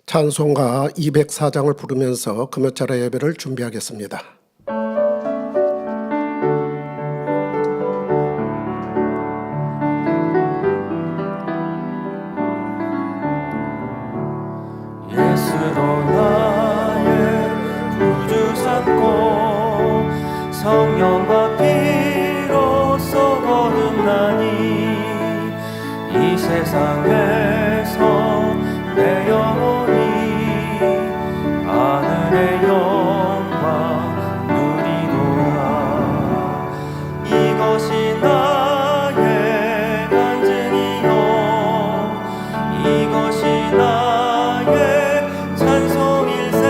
찬송가 204장을 부르면서 금요철의 예배를 준비하겠습니다. 예수로 나의 구주 삼고 성령과 피로써 거듭나니 이 세상에서 내 영혼이 하늘의 영광 누리도다. 이것이 나의 간증이요 이것이 나의 찬송일세.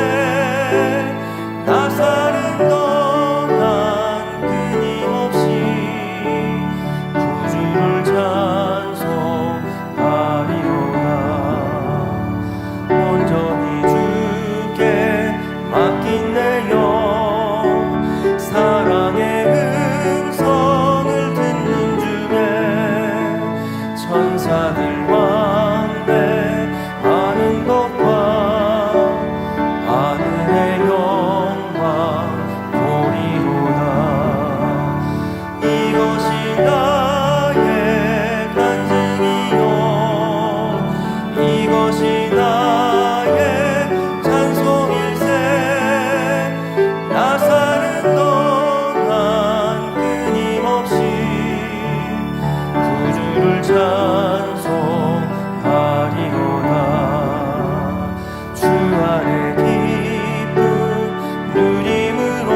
나사는 떠난 끊임없이 구주를 찬송하리로다. 온전히 주께 맡긴 내 영 사랑의 음성을 듣는 중에 천사들 왕래하는 것과 하늘의 영광 보리로다. 이것이 나의 간증이요 이것이 나의 찬송일세. 나사는 동안 끊임없이 구주를 찬송하리로다. 주 안에 기쁨 누림으로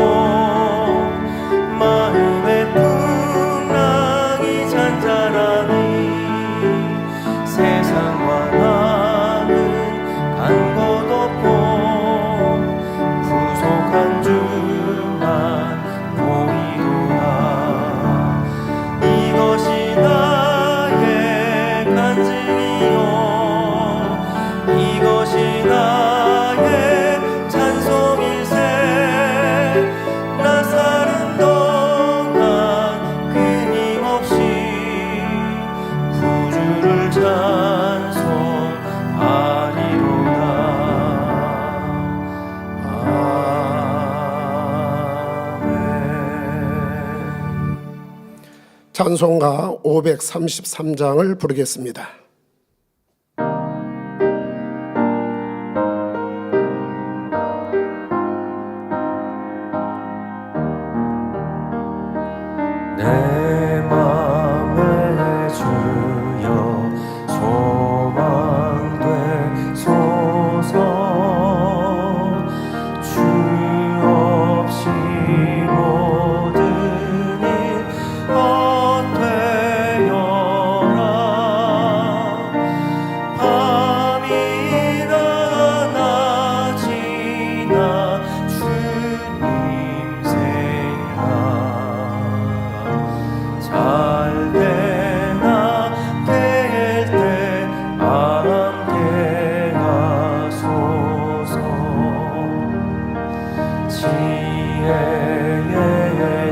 마음의 풍랑이 잔잔하니 세상과 나는 간 곳 없고 구속한 주만 보이도다. 이것이 나의 간증이요 이것이 나의 찬송일세. 나사는 동안 끊임없이 구주를 찬송하리로다. 아멘. 찬송가 533장을 부르겠습니다. 내 맘에 주여 소망 되소서. 주 없이 모든 일 헛되어라. 밤이나 낮이나 주님 생각 잘 되나 깰 때 함께 가소서. 지혜의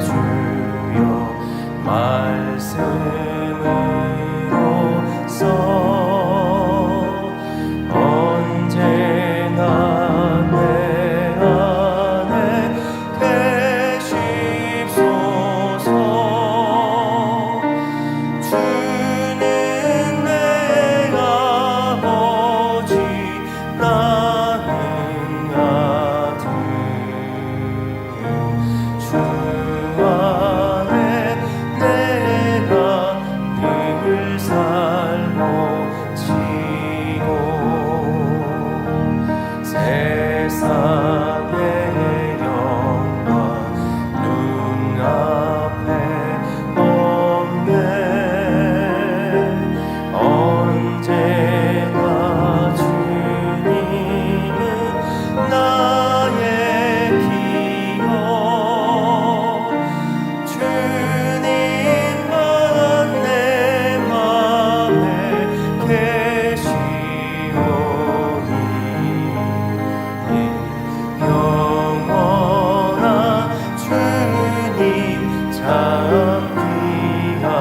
주여 말씀으로써 언제나 내 안에 계십소서. 주는 내 아버지 나는 아들. 주 안에 내가 늘 살고 지고 세상의 영광 눈앞에 없네. 언제나 주님은 나의 기억. 주님만 내 맘에 계시오니 영원한 주님 참 귀하여라.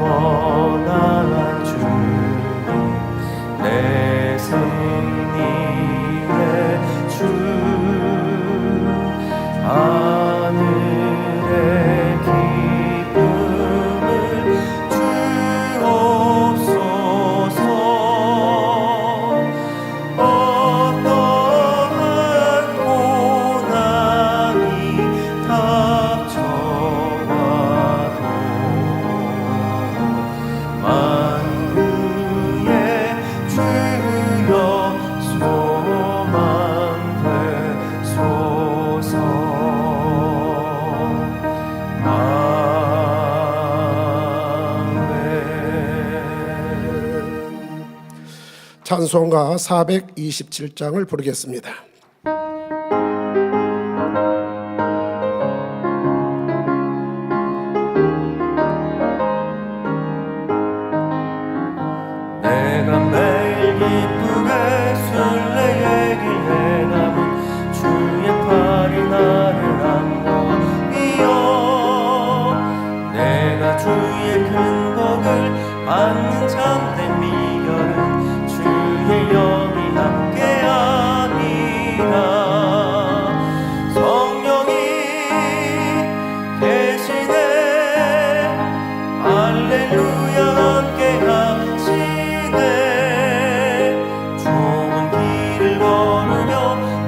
영원한 찬송가 427장을 부르겠습니다. 내가 매일 기쁘게 순례의 길 행함은 주의 팔이 나를 안보하며 내가 주의 큰 복을 받는 참된 비결은 주의 영이 함께함이라. 성령이 계시네 할렐루야 함께하시네. 좁은 길을 걸으며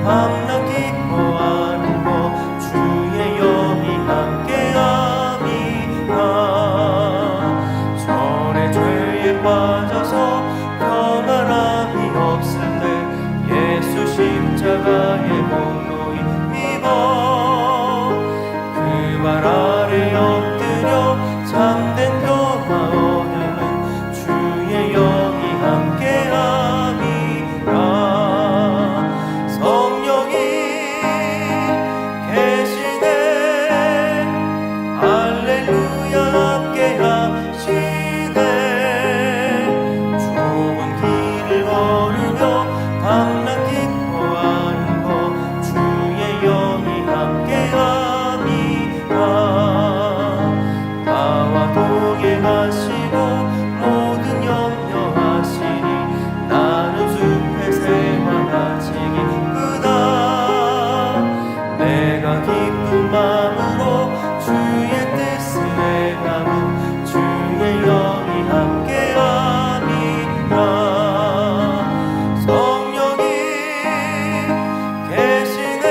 밤낮 기뻐하는 것 주의 영이 함께함이라. 전에 죄에 빠져서 평안함이 없을 때 예수 십자가의 공로인 믿어 그 발 아래 엎드려 참된 평화 얻음은 주의 영이 함께함이라. 성령이 계시네 할렐루야 함께하시네. 좁은 길을 걸으며 밤낮 기뻐하는 것 주의 영이 함께함이라. 나와 동행하시고 모든 염려하시니 나는 숲의 새와 같이 기쁘다. 내가 기쁜 마음으로 주의 뜻을 행함은 주의 영이 함께함이라. 성령이 계시네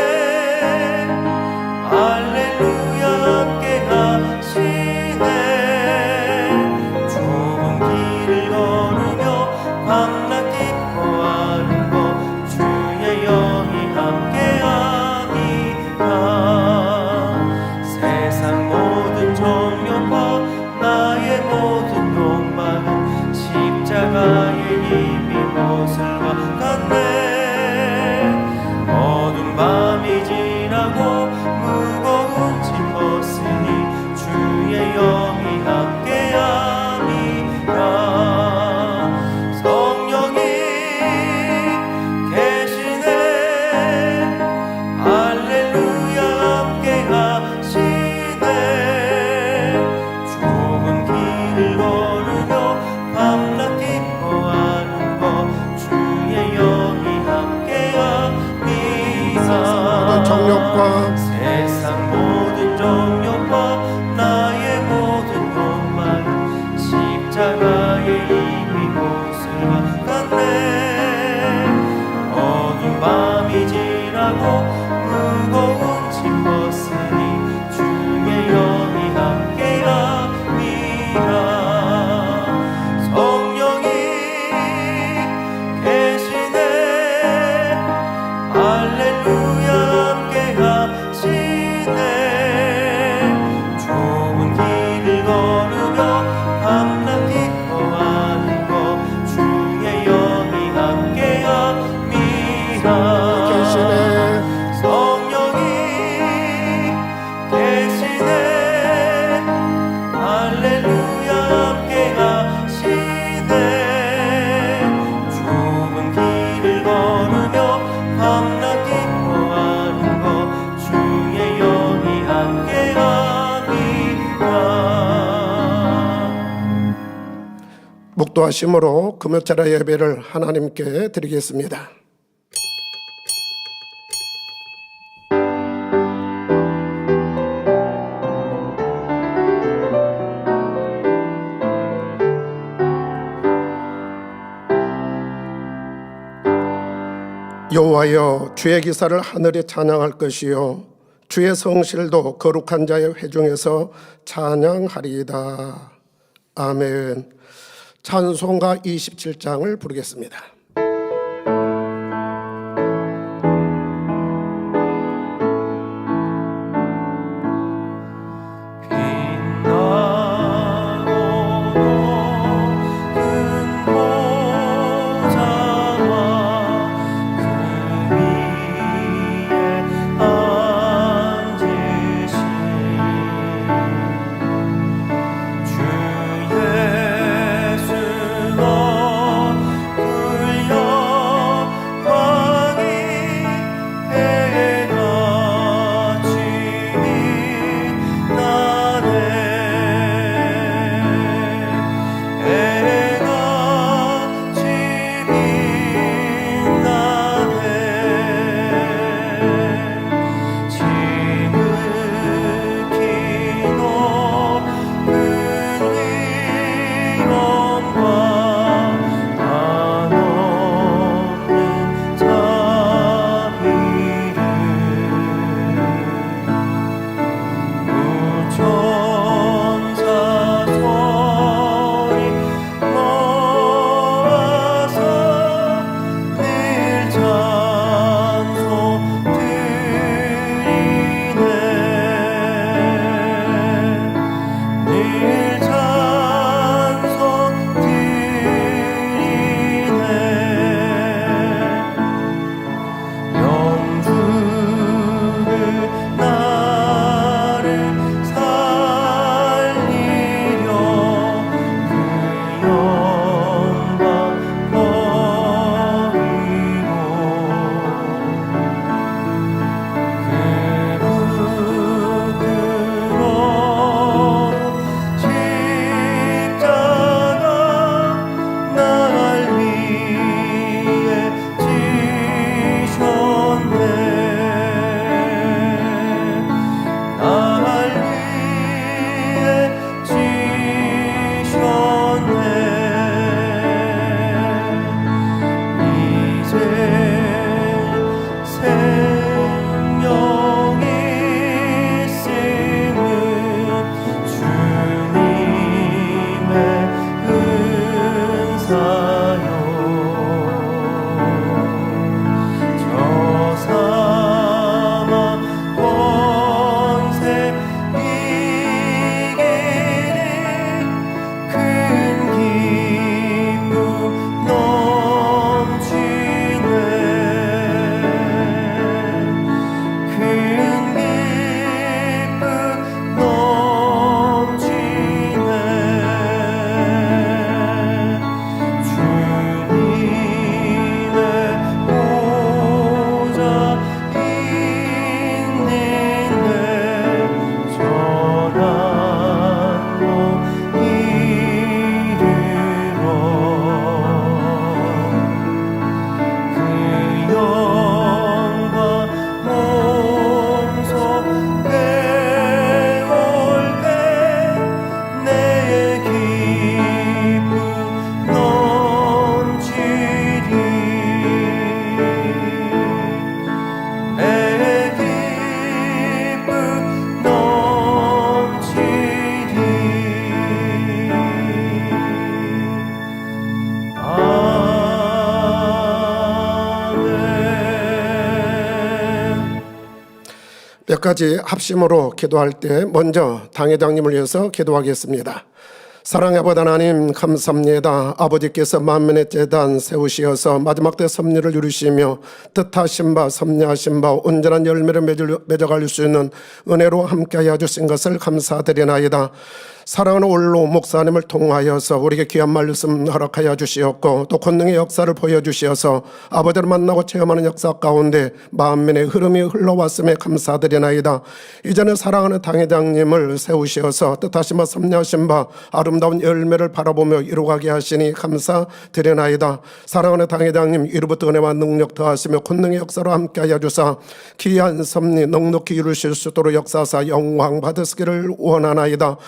할렐루야 함께하시네. 좁은 길을 걸으며 밤낮 기뻐하는 것 주의 영이 함께함이라. 세상 모든 정욕과 나의 모든 욕망은 십자가에 이미 못을 박았네. 어두운 밤이 지나고 무거운 짐 벗으니 주의 영이 함께함이라. 성령이 계시네 할렐루야 함께하시네. 좁은 길을 걸으며 밤낮 기뻐하는 것 주의 영이 함께함이라. 정욕과 세상 모든 정욕과 나의 모든 욕망은 십자가에 이미 못을 박았네. 어두운 밤이 지나고 무거운 짐 벗으니 주의 영이 함께함이라. 성령이 계시네 할렐루야 함께하시네. 좁은 길을 걸으며 밤낮 기뻐하는 것 주의 영이 함께함이라. 계시네 성령이 계시네 할렐루야 함께하시네. 좁은 길을 걸으며 밤낮 기뻐하는 것 주의 영이 함께함이라. 묵도하심으로 금요철의 예배를 하나님께 드리겠습니다. 여호와여 주의 기사를 하늘에 찬양할 것이요 주의 성실도 거룩한 자의 회중에서 찬양하리이다. 아멘. 찬송가 27장을 부르겠습니다. 빛나고 높은 보좌 끝까지 합심으로 기도할 때 먼저 당회장님을 위해서 기도하겠습니다. 사랑의 아버지 하나님 감사합니다. 아버지께서 만민의 제단 세우시어서 마지막 때 섭리를 이루시며 뜻하신 바 섭리하신 바 온전한 열매를 맺어갈 수 있는 은혜로 함께하여 주신 것을 감사드리나이다. 사랑하는 올로 목사님을 통하여서 우리에게 귀한 말씀 허락하여 주시었고 또 권능의 역사를 보여주시어서 아버지를 만나고 체험하는 역사 가운데 만민의 흐름이 흘러왔음에 감사드리나이다. 이제는 사랑하는 당회장님을 세우시어서 뜻하신 바 섭리하신 바 아름다운 열매를 바라보며 이루가게 하시니 감사드리나이다. 사랑하는 당회장님 이로부터 은혜와 능력 더하시며 권능의 역사로 함께하여 주사 귀한 섭리 넉넉히 이루실 수 있도록 역사사 영광 받으시기를 원하나이다.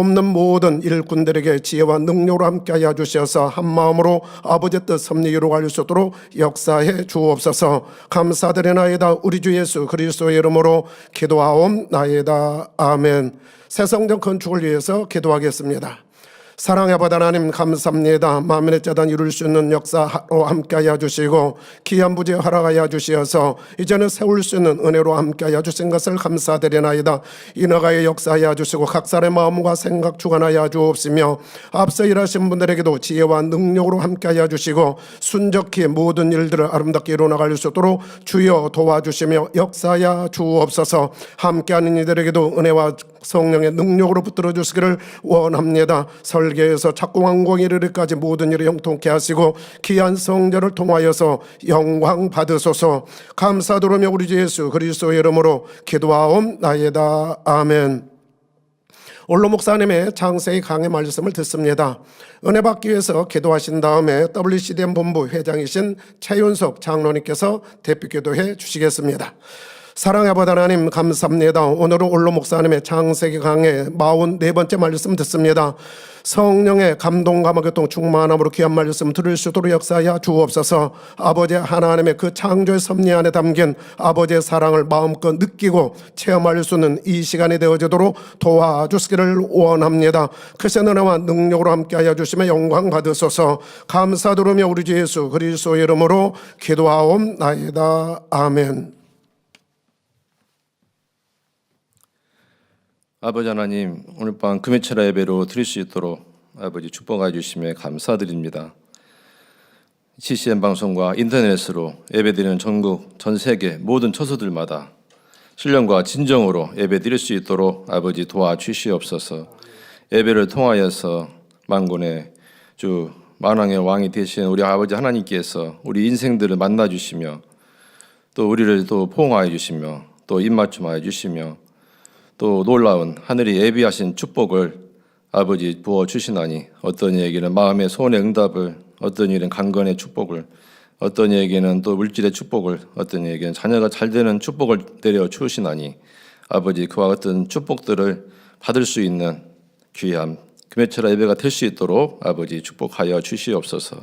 돕는 모든 일꾼들에게 지혜와 능력으로 함께하여 주셔서 한마음으로 아버지의 뜻 섭리 이루어갈 수 있도록 역사해 주옵소서. 감사드리나이다. 우리 주 예수 그리스도의 이름으로 기도하옵나이다. 아멘. 새 성전 건축을 위해서 기도하겠습니다. 사랑의 아버지 하나님 감사합니다. 만민의 재단 이룰 수 있는 역사로 함께하여 주시고 귀한 부재 허락하여 주시어서 이제는 세울 수 있는 은혜로 함께하여 주신 것을 감사드리나이다. 이나가의 역사하여 주시고 각 사람의 마음과 생각 주관하여 주옵시며 앞서 일하신 분들에게도 지혜와 능력으로 함께하여 주시고 순적히 모든 일들을 아름답게 이루어나갈 수 있도록 주여 도와주시며 역사하여 주옵소서. 함께하는 이들에게도 은혜와 성령의 능력으로 붙들어 주시기를 원합니다. 설계에서 착공항공에 이르기까지 모든 일을 형통케 하시고 귀한 성전을 통하여서 영광 받으소서. 감사드리며 우리 주 예수 그리스도의 이름으로 기도하옵나이다. 아멘. 올로 목사님의 창세기 강의 말씀을 듣습니다. 은혜 받기 위해서 기도하신 다음에 WCDM 본부 회장이신 최윤석 장로님께서 대표 기도해 주시겠습니다. 사랑의 아버지 하나님 감사합니다. 오늘은 올로 목사님의 창세기 강의 44번째 말씀 듣습니다. 성령의 감동 감화 교통 충만함으로 귀한 말씀 들을 수 있도록 역사하여 주옵소서. 아버지 하나님의 그 창조의 섭리 안에 담긴 아버지의 사랑을 마음껏 느끼고 체험할 수 있는 이 시간이 되어지도록 도와주시기를 원합니다. 크신 은혜와 능력으로 함께하여 주시며 영광 받으소서. 감사드리며 우리 주 예수 그리스도의 이름으로 기도하옵나이다. 아멘. 아버지 하나님, 오늘 밤 금요철 예배로 드릴 수 있도록 아버지 축복해 주시며 감사드립니다. CCM 방송과 인터넷으로 예배드리는 전국 전 세계 모든 처소들마다 신령과 진정으로 예배 드릴 수 있도록 아버지 도와주시옵소서. 예배를 통하여서 만군의 주 만왕의 왕이 되신 우리 아버지 하나님께서 우리 인생들을 만나 주시며 또 우리를 또 포옹하여 주시며 또 입맞춤하여 주시며 또 놀라운 하늘이 예비하신 축복을 아버지 부어주시나니 어떤 이에게는 마음의 소원의 응답을, 어떤 이에게는 강건의 축복을, 어떤 이에게는 또 물질의 축복을, 어떤 이에게는 자녀가 잘 되는 축복을 내려주시나니 아버지 그와 같은 축복들을 받을 수 있는 귀한 금요철 예배가 될 수 있도록 아버지 축복하여 주시옵소서.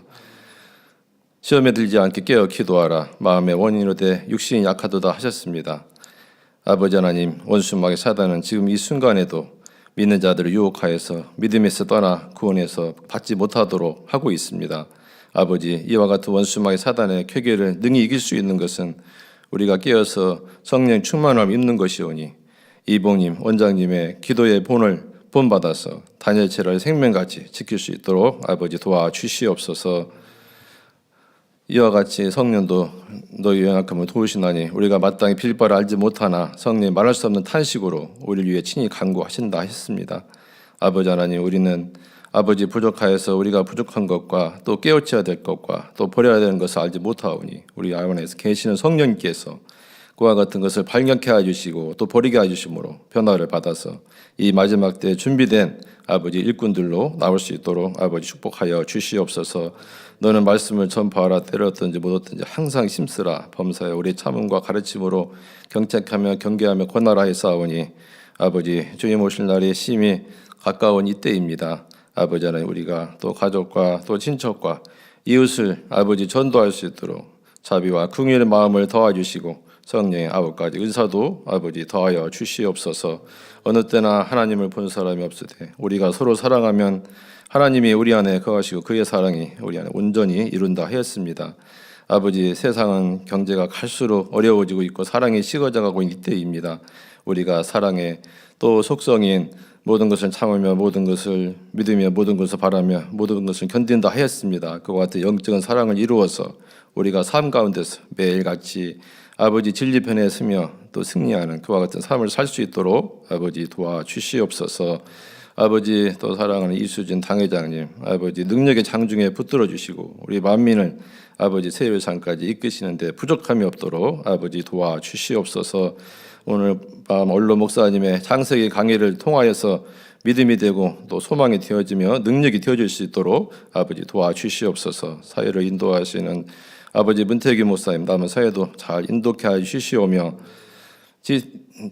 시험에 들지 않게 깨어 기도하라. 마음의 원인으로 돼 육신이 약하도다 하셨습니다. 아버지 하나님, 원수마귀 사단은 지금 이 순간에도 믿는 자들을 유혹하여서 믿음에서 떠나 구원에서 받지 못하도록 하고 있습니다. 아버지, 이와 같은 원수마귀 사단의 쾌계를 능히 이길 수 있는 것은 우리가 깨어서 성령 충만함을 입는 것이오니 이봉님, 원장님의 기도의 본받아서 다니엘처럼 생명같이 지킬 수 있도록 아버지 도와주시옵소서. 이와 같이 성령도 너희 연약함을 도우시나니 우리가 마땅히 빌 바를 알지 못하나 성령이 말할 수 없는 탄식으로 우리를 위해 친히 간구하신다 하셨습니다. 아버지 하나님, 우리는 아버지 부족하여서 우리가 부족한 것과 또 깨우쳐야 될 것과 또 버려야 되는 것을 알지 못하오니 우리 안에서 계시는 성령님께서 그와 같은 것을 발견케 해주시고 또 버리게 해주심으로 변화를 받아서 이 마지막 때 준비된 아버지 일꾼들로 나올 수 있도록 아버지 축복하여 주시옵소서. 너는 말씀을 전파하라. 때렸든지 못 얻든지 항상 힘쓰라. 범사에 우리 참음과 가르침으로 경책하며 경계하며 권하라 했사오니 아버지 주님 오실 날이 심히 가까운 이때입니다. 아버지 하나님, 우리가 또 가족과 또 친척과 이웃을 아버지 전도할 수 있도록 자비와 긍휼의 마음을 더해주시고 성령의 9가지 은사도 아버지 더하여 주시옵소서. 어느 때나 하나님을 본 사람이 없으되 우리가 서로 사랑하면 하나님이 우리 안에 거하시고 그의 사랑이 우리 안에 온전히 이룬다 하였습니다. 아버지, 세상은 경제가 갈수록 어려워지고 있고 사랑이 식어져 가고 있는 이때입니다. 우리가 사랑의 또 속성인 모든 것을 참으며 모든 것을 믿으며 모든 것을 바라며 모든 것을 견딘다 하였습니다. 그와 같은 영적인 사랑을 이루어서 우리가 삶 가운데서 매일같이 아버지 진리편에 서며 또 승리하는 그와 같은 삶을 살 수 있도록 아버지 도와주시옵소서. 아버지 또 사랑하는 이수진 당회장님, 아버지 능력의 장중에 붙들어 주시고 우리 만민을 아버지 세율상까지 이끄시는데 부족함이 없도록 아버지 도와주시옵소서. 오늘 밤 언로 목사님의 창세기 강의를 통하여서 믿음이 되고 또 소망이 되어지며 능력이 되어질 수 있도록 아버지 도와주시옵소서. 사회를 인도하시는 아버지 문태기 목사님 남은 사회도 잘 인도케 하여 주시오며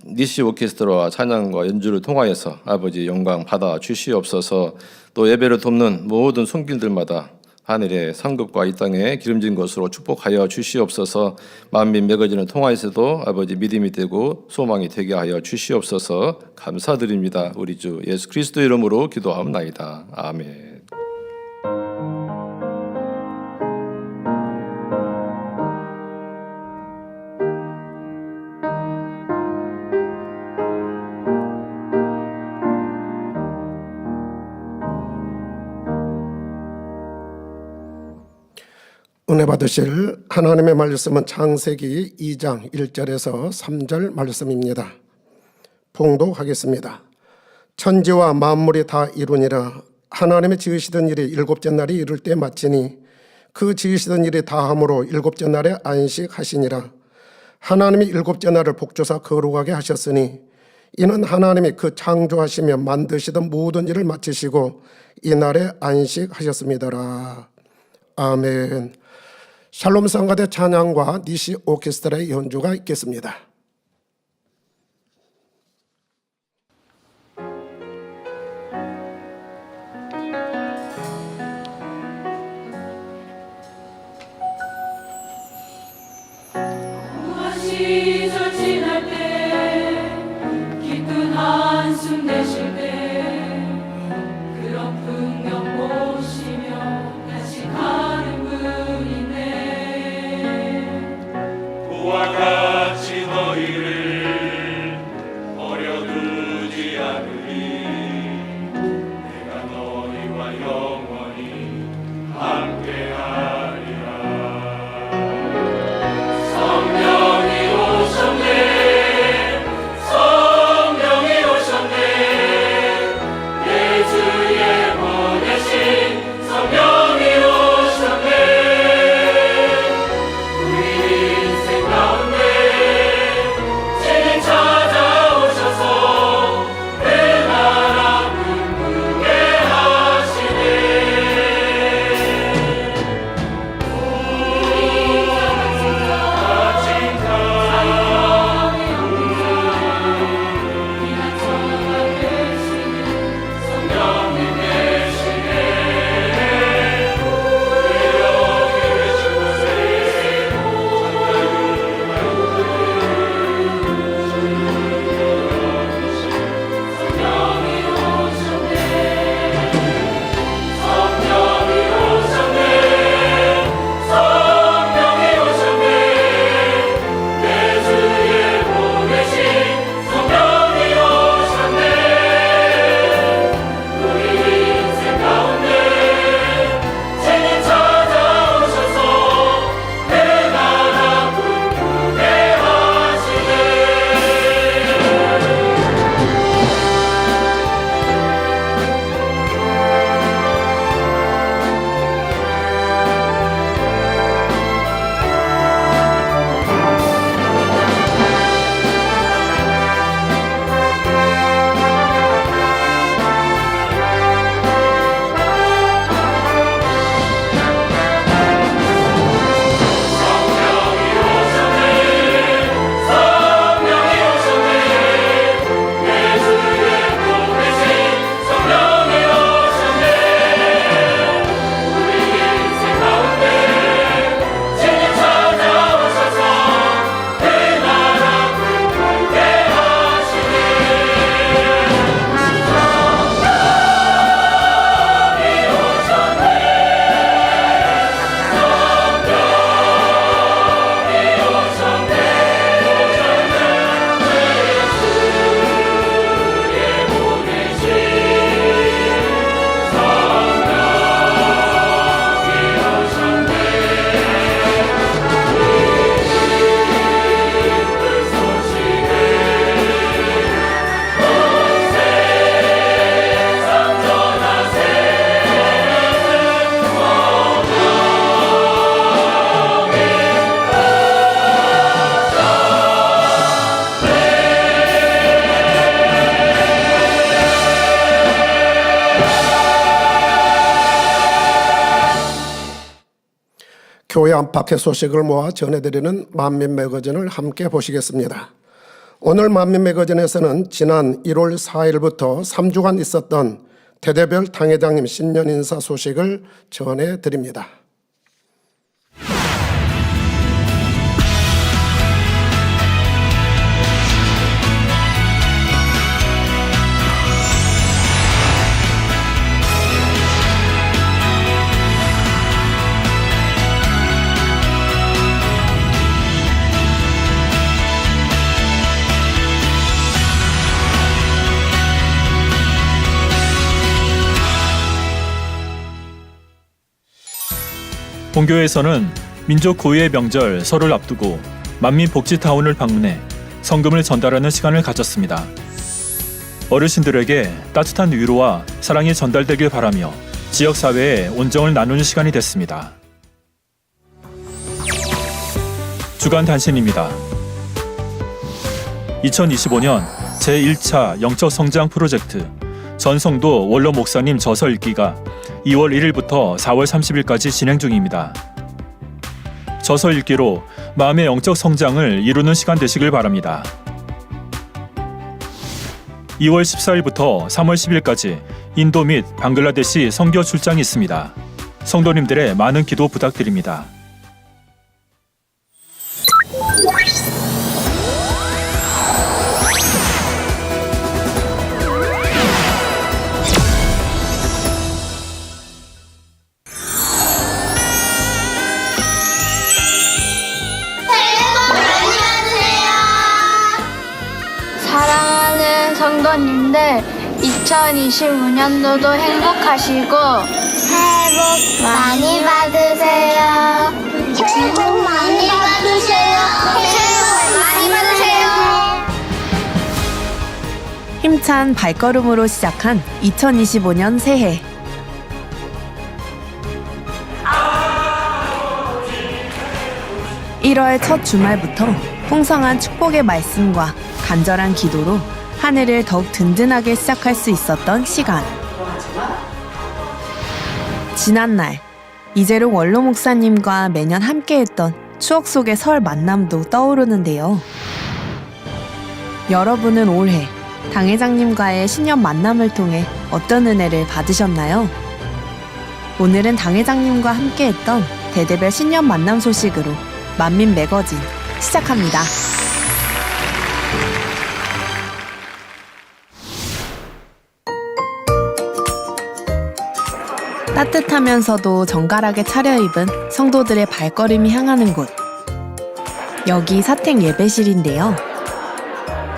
니시 오케스트라와 찬양과 연주를 통하여서 아버지 영광 받아 주시옵소서. 또 예배를 돕는 모든 손길들마다 하늘의 상급과 이 땅의 기름진 것으로 축복하여 주시옵소서. 만민 매거진을 통하여서도 아버지 믿음이 되고 소망이 되게 하여 주시옵소서. 감사드립니다. 우리 주 예수 그리스도 이름으로 기도하옵나이다. 아멘. 은혜 받으실 하나님의 말씀은 창세기 2장 1절에서 3절 말씀입니다. 봉독하겠습니다. 천지와 만물이 다 이루니라. 하나님이 지으시던 일이 일곱째 날이 이룰 때 마치니 그 지으시던 일이 다함으로 일곱째 날에 안식하시니라. 하나님이 일곱째 날을 복조사 거룩하게 하셨으니 이는 하나님이 그 창조하시며 만드시던 모든 일을 마치시고 이 날에 안식하셨습니다라. 아멘. 샬롬 성가대 찬양과 니시 오케스트라의 연주가 있겠습니다. 공한 시절 지날 때 기쁜 한숨 내쉴 때 그런 풍경 보시며 다시 가는 분이네. 그와 같이 교회 안팎의 소식을 모아 전해드리는 만민 매거진을 함께 보시겠습니다. 오늘 만민 매거진에서는 지난 1월 4일부터 3주간 있었던 대대별 당회장님 신년 인사 소식을 전해드립니다. 본교에서는 민족 고유의 명절 설을 앞두고 만민복지타운을 방문해 성금을 전달하는 시간을 가졌습니다. 어르신들에게 따뜻한 위로와 사랑이 전달되길 바라며 지역사회에 온정을 나누는 시간이 됐습니다. 주간 단신입니다. 2025년 제1차 영적 성장 프로젝트 전성도 원로 목사님 저서 읽기가 2월 1일부터 4월 30일까지 진행 중입니다. 저서 읽기로 마음의 영적 성장을 이루는 시간 되시길 바랍니다. 2월 14일부터 3월 10일까지 인도 및 방글라데시 선교 출장이 있습니다. 성도님들의 많은 기도 부탁드립니다. 사랑하는 성도님들, 2025년도도 행복하시고 새해 복 많이 받으세요. 새해 복 많이 받으세요. 새해 복 많이 받으세요. 힘찬 발걸음으로 시작한 2025년 새해. (1월) 첫 주말부터 풍성한 축복의 말씀과 간절한 기도로 한 해를 더욱 든든하게 시작할 수 있었던 시간. 지난날 이재룡 원로 목사님과 매년 함께했던 추억 속의 설 만남도 떠오르는데요. 여러분은 올해 당회장님과의 신년 만남을 통해 어떤 은혜를 받으셨나요? 오늘은 당회장님과 함께했던 대대별 신년 만남 소식으로 만민 매거진 시작합니다. 따뜻하면서도 정갈하게 차려입은 성도들의 발걸음이 향하는 곳. 여기 사택 예배실인데요.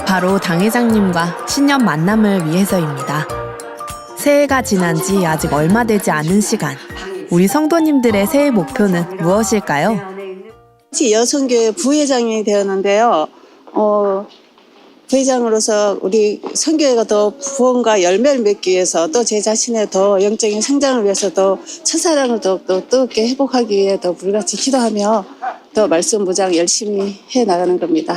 바로 당회장님과 신년 만남을 위해서입니다. 새해가 지난 지 아직 얼마 되지 않은 시간. 우리 성도님들의 새해 목표는 무엇일까요? 여성교회 부회장이 되었는데요. 부회장으로서 우리 선교회가 더 부흥과 열매를 맺기 위해서 또 제 자신의 더 영적인 성장을 위해서 더 첫사랑을 더 뜨겁게 회복하기 위해 더 불같이 기도하며 더 말씀 무장 열심히 해 나가는 겁니다.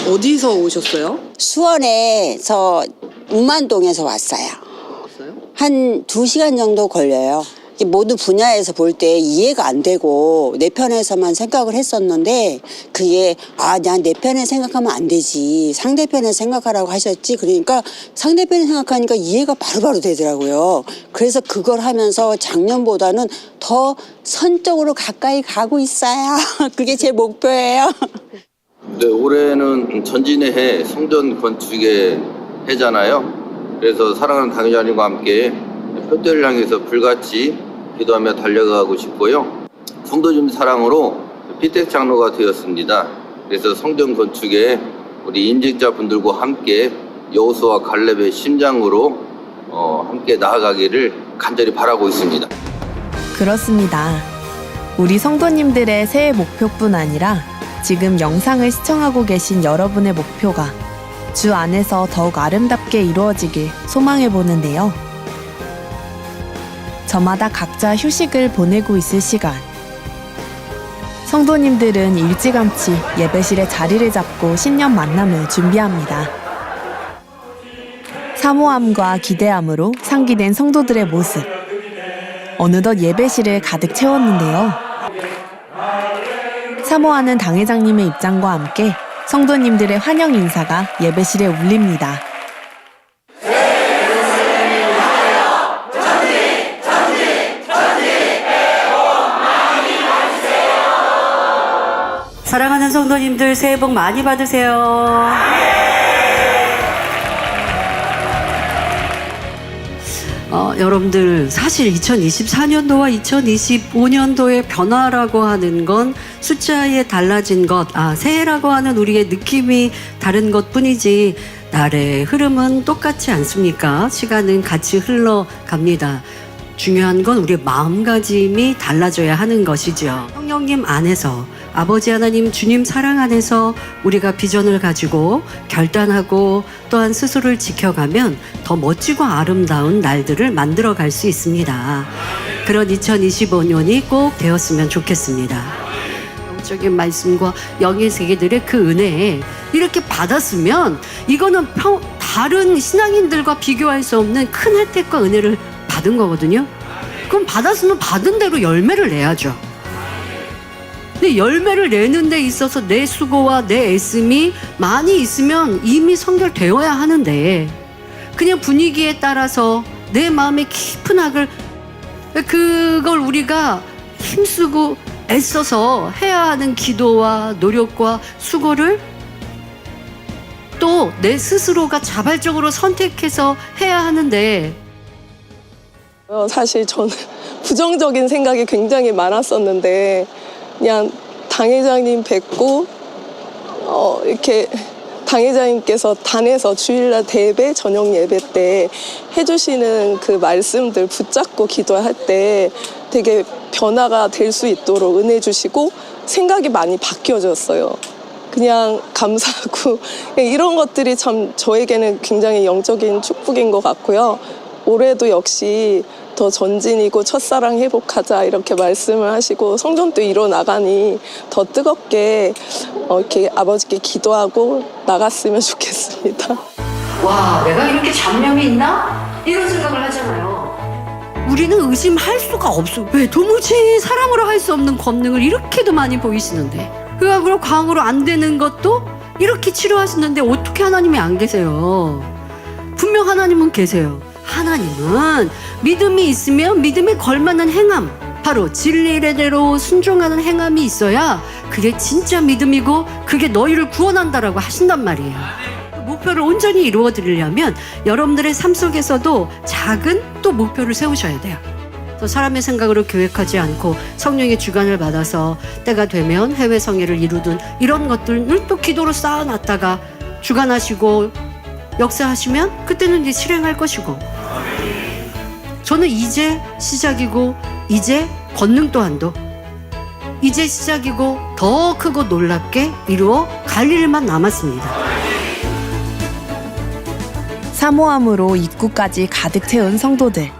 어디서 오셨어요? 수원에서 우만동에서 왔어요. 한 2시간 정도 걸려요. 모든 분야에서 볼 때 이해가 안 되고 내 편에서만 생각을 했었는데 그게 그냥 내 편에 생각하면 안 되지. 상대편에 생각하라고 하셨지. 그러니까 상대편에 생각하니까 이해가 바로바로 되더라고요. 그래서 그걸 하면서 작년보다는 더 선적으로 가까이 가고 있어요. 그게 제 목표예요. 네, 올해는 전진의 해, 성전 건축의 해잖아요. 그래서 사랑하는 당회장님과 함께 표대를 향해서 불같이 기도하며 달려가고 싶고요. 성도님 사랑으로 피택 장로가 되었습니다. 그래서 성전 건축에 우리 인직자분들과 함께 여호수아 갈렙의 심장으로 함께 나아가기를 간절히 바라고 있습니다. 그렇습니다. 우리 성도님들의 새해 목표뿐 아니라 지금 영상을 시청하고 계신 여러분의 목표가 주 안에서 더욱 아름답게 이루어지길 소망해 보는데요. 저마다 각자 휴식을 보내고 있을 시간. 성도님들은 일찌감치 예배실에 자리를 잡고 신년 만남을 준비합니다. 사모함과 기대함으로 상기된 성도들의 모습. 어느덧 예배실을 가득 채웠는데요. 사모하는 당회장님의 입장과 함께 성도님들의 환영 인사가 예배실에 울립니다. 사랑하는 성도님들 새해 복 많이 받으세요. 여러분들 사실 2024년도와 2025년도의 변화라고 하는 건 숫자에 달라진 것, 새해라고 하는 우리의 느낌이 다른 것 뿐이지 날의 흐름은 똑같지 않습니까? 시간은 같이 흘러갑니다. 중요한 건 우리의 마음가짐이 달라져야 하는 것이죠. 성령님 안에서 아버지 하나님 주님 사랑 안에서 우리가 비전을 가지고 결단하고 또한 스스로를 지켜가면 더 멋지고 아름다운 날들을 만들어 갈 수 있습니다. 그런 2025년이 꼭 되었으면 좋겠습니다. 영적인 말씀과 영의 세계들의 그 은혜에 이렇게 받았으면 이거는 다른 신앙인들과 비교할 수 없는 큰 혜택과 은혜를 받은 거거든요. 그럼 받았으면 받은 대로 열매를 내야죠. 근데 열매를 내는 데 있어서 내 수고와 내 애씀이 많이 있으면 이미 성결되어야 하는데 그냥 분위기에 따라서 내 마음의 깊은 악을 그걸 우리가 힘쓰고 애써서 해야 하는 기도와 노력과 수고를 또 내 스스로가 자발적으로 선택해서 해야 하는데 사실 저는 부정적인 생각이 굉장히 많았었는데 그냥 당회장님 뵙고 이렇게 당회장님께서 단에서 주일날 대예배 저녁 예배 때 해주시는 그 말씀들 붙잡고 기도할 때 되게 변화가 될 수 있도록 은혜 주시고 생각이 많이 바뀌어졌어요. 그냥 감사하고 이런 것들이 참 저에게는 굉장히 영적인 축복인 것 같고요. 올해도 역시 더 전진이고 첫사랑 회복하자 이렇게 말씀을 하시고 성전도 이뤄나가니 더 뜨겁게 이렇게 아버지께 기도하고 나갔으면 좋겠습니다. 와, 내가 이렇게 잡념이 있나? 이런 생각을 하잖아요. 우리는 의심할 수가 없어. 왜 도무지 사람으로 할 수 없는 권능을 이렇게도 많이 보이시는데 그거로 광으로 안 되는 것도 이렇게 치료하시는데 어떻게 하나님이 안 계세요? 분명 하나님은 계세요. 하나님은 믿음이 있으면 믿음에 걸맞는 행함, 바로 진리대로 순종하는 행함이 있어야 그게 진짜 믿음이고 그게 너희를 구원한다라고 하신단 말이에요. 목표를 온전히 이루어 드리려면 여러분들의 삶 속에서도 작은 또 목표를 세우셔야 돼요. 사람의 생각으로 계획하지 않고 성령의 주관을 받아서 때가 되면 해외 성회를 이루든 이런 것들을 또 기도로 쌓아놨다가 주관하시고 역사하시면 그때는 이제 실행할 것이고 저는 이제 시작이고 이제 권능 또한도 이제 시작이고 더 크고 놀랍게 이루어 갈 일만 남았습니다. 사모함으로 입구까지 가득 채운 성도들.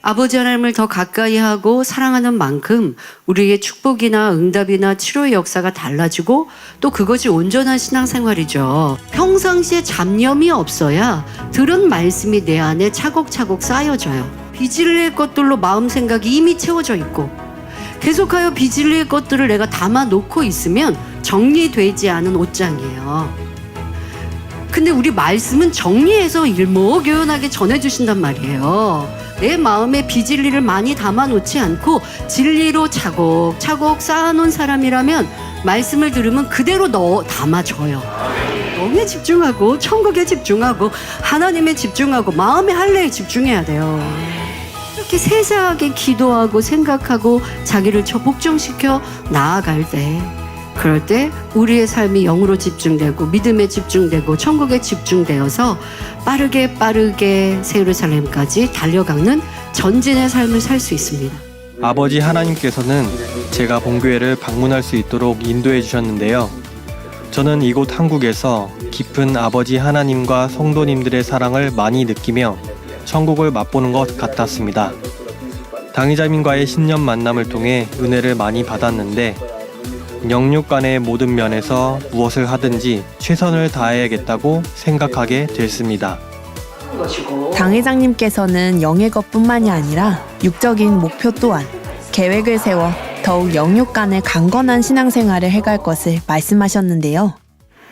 아버지 하나님을 더 가까이 하고 사랑하는 만큼 우리의 축복이나 응답이나 치료의 역사가 달라지고 또 그것이 온전한 신앙생활이죠. 평상시에 잡념이 없어야 들은 말씀이 내 안에 차곡차곡 쌓여져요. 비진리의 것들로 마음 생각이 이미 채워져 있고 계속하여 비진리의 것들을 내가 담아놓고 있으면 정리되지 않은 옷장이에요. 근데 우리 말씀은 정리해서 일목요연하게 전해주신단 말이에요. 내 마음에 비진리를 많이 담아놓지 않고 진리로 차곡차곡 쌓아놓은 사람이라면 말씀을 들으면 그대로 담아줘요. 영에 집중하고 천국에 집중하고 하나님에 집중하고 마음의 할례에 집중해야 돼요. 이렇게 세세하게 기도하고 생각하고 자기를 복종시켜 나아갈 때 그럴 때 우리의 삶이 영으로 집중되고 믿음에 집중되고 천국에 집중되어서 빠르게 새 예루살렘까지 달려가는 전진의 삶을 살 수 있습니다. 아버지 하나님께서는 제가 본교회를 방문할 수 있도록 인도해 주셨는데요. 저는 이곳 한국에서 깊은 아버지 하나님과 성도님들의 사랑을 많이 느끼며 천국을 맛보는 것 같았습니다. 당의자님과의 신년 만남을 통해 은혜를 많이 받았는데 영육 간의 모든 면에서 무엇을 하든지 최선을 다해야겠다고 생각하게 됐습니다. 당회장님께서는 영의 것뿐만이 아니라 육적인 목표 또한 계획을 세워 더 더욱 영육 간의 강건한 신앙생활을 해갈 것을 말씀하셨는데요.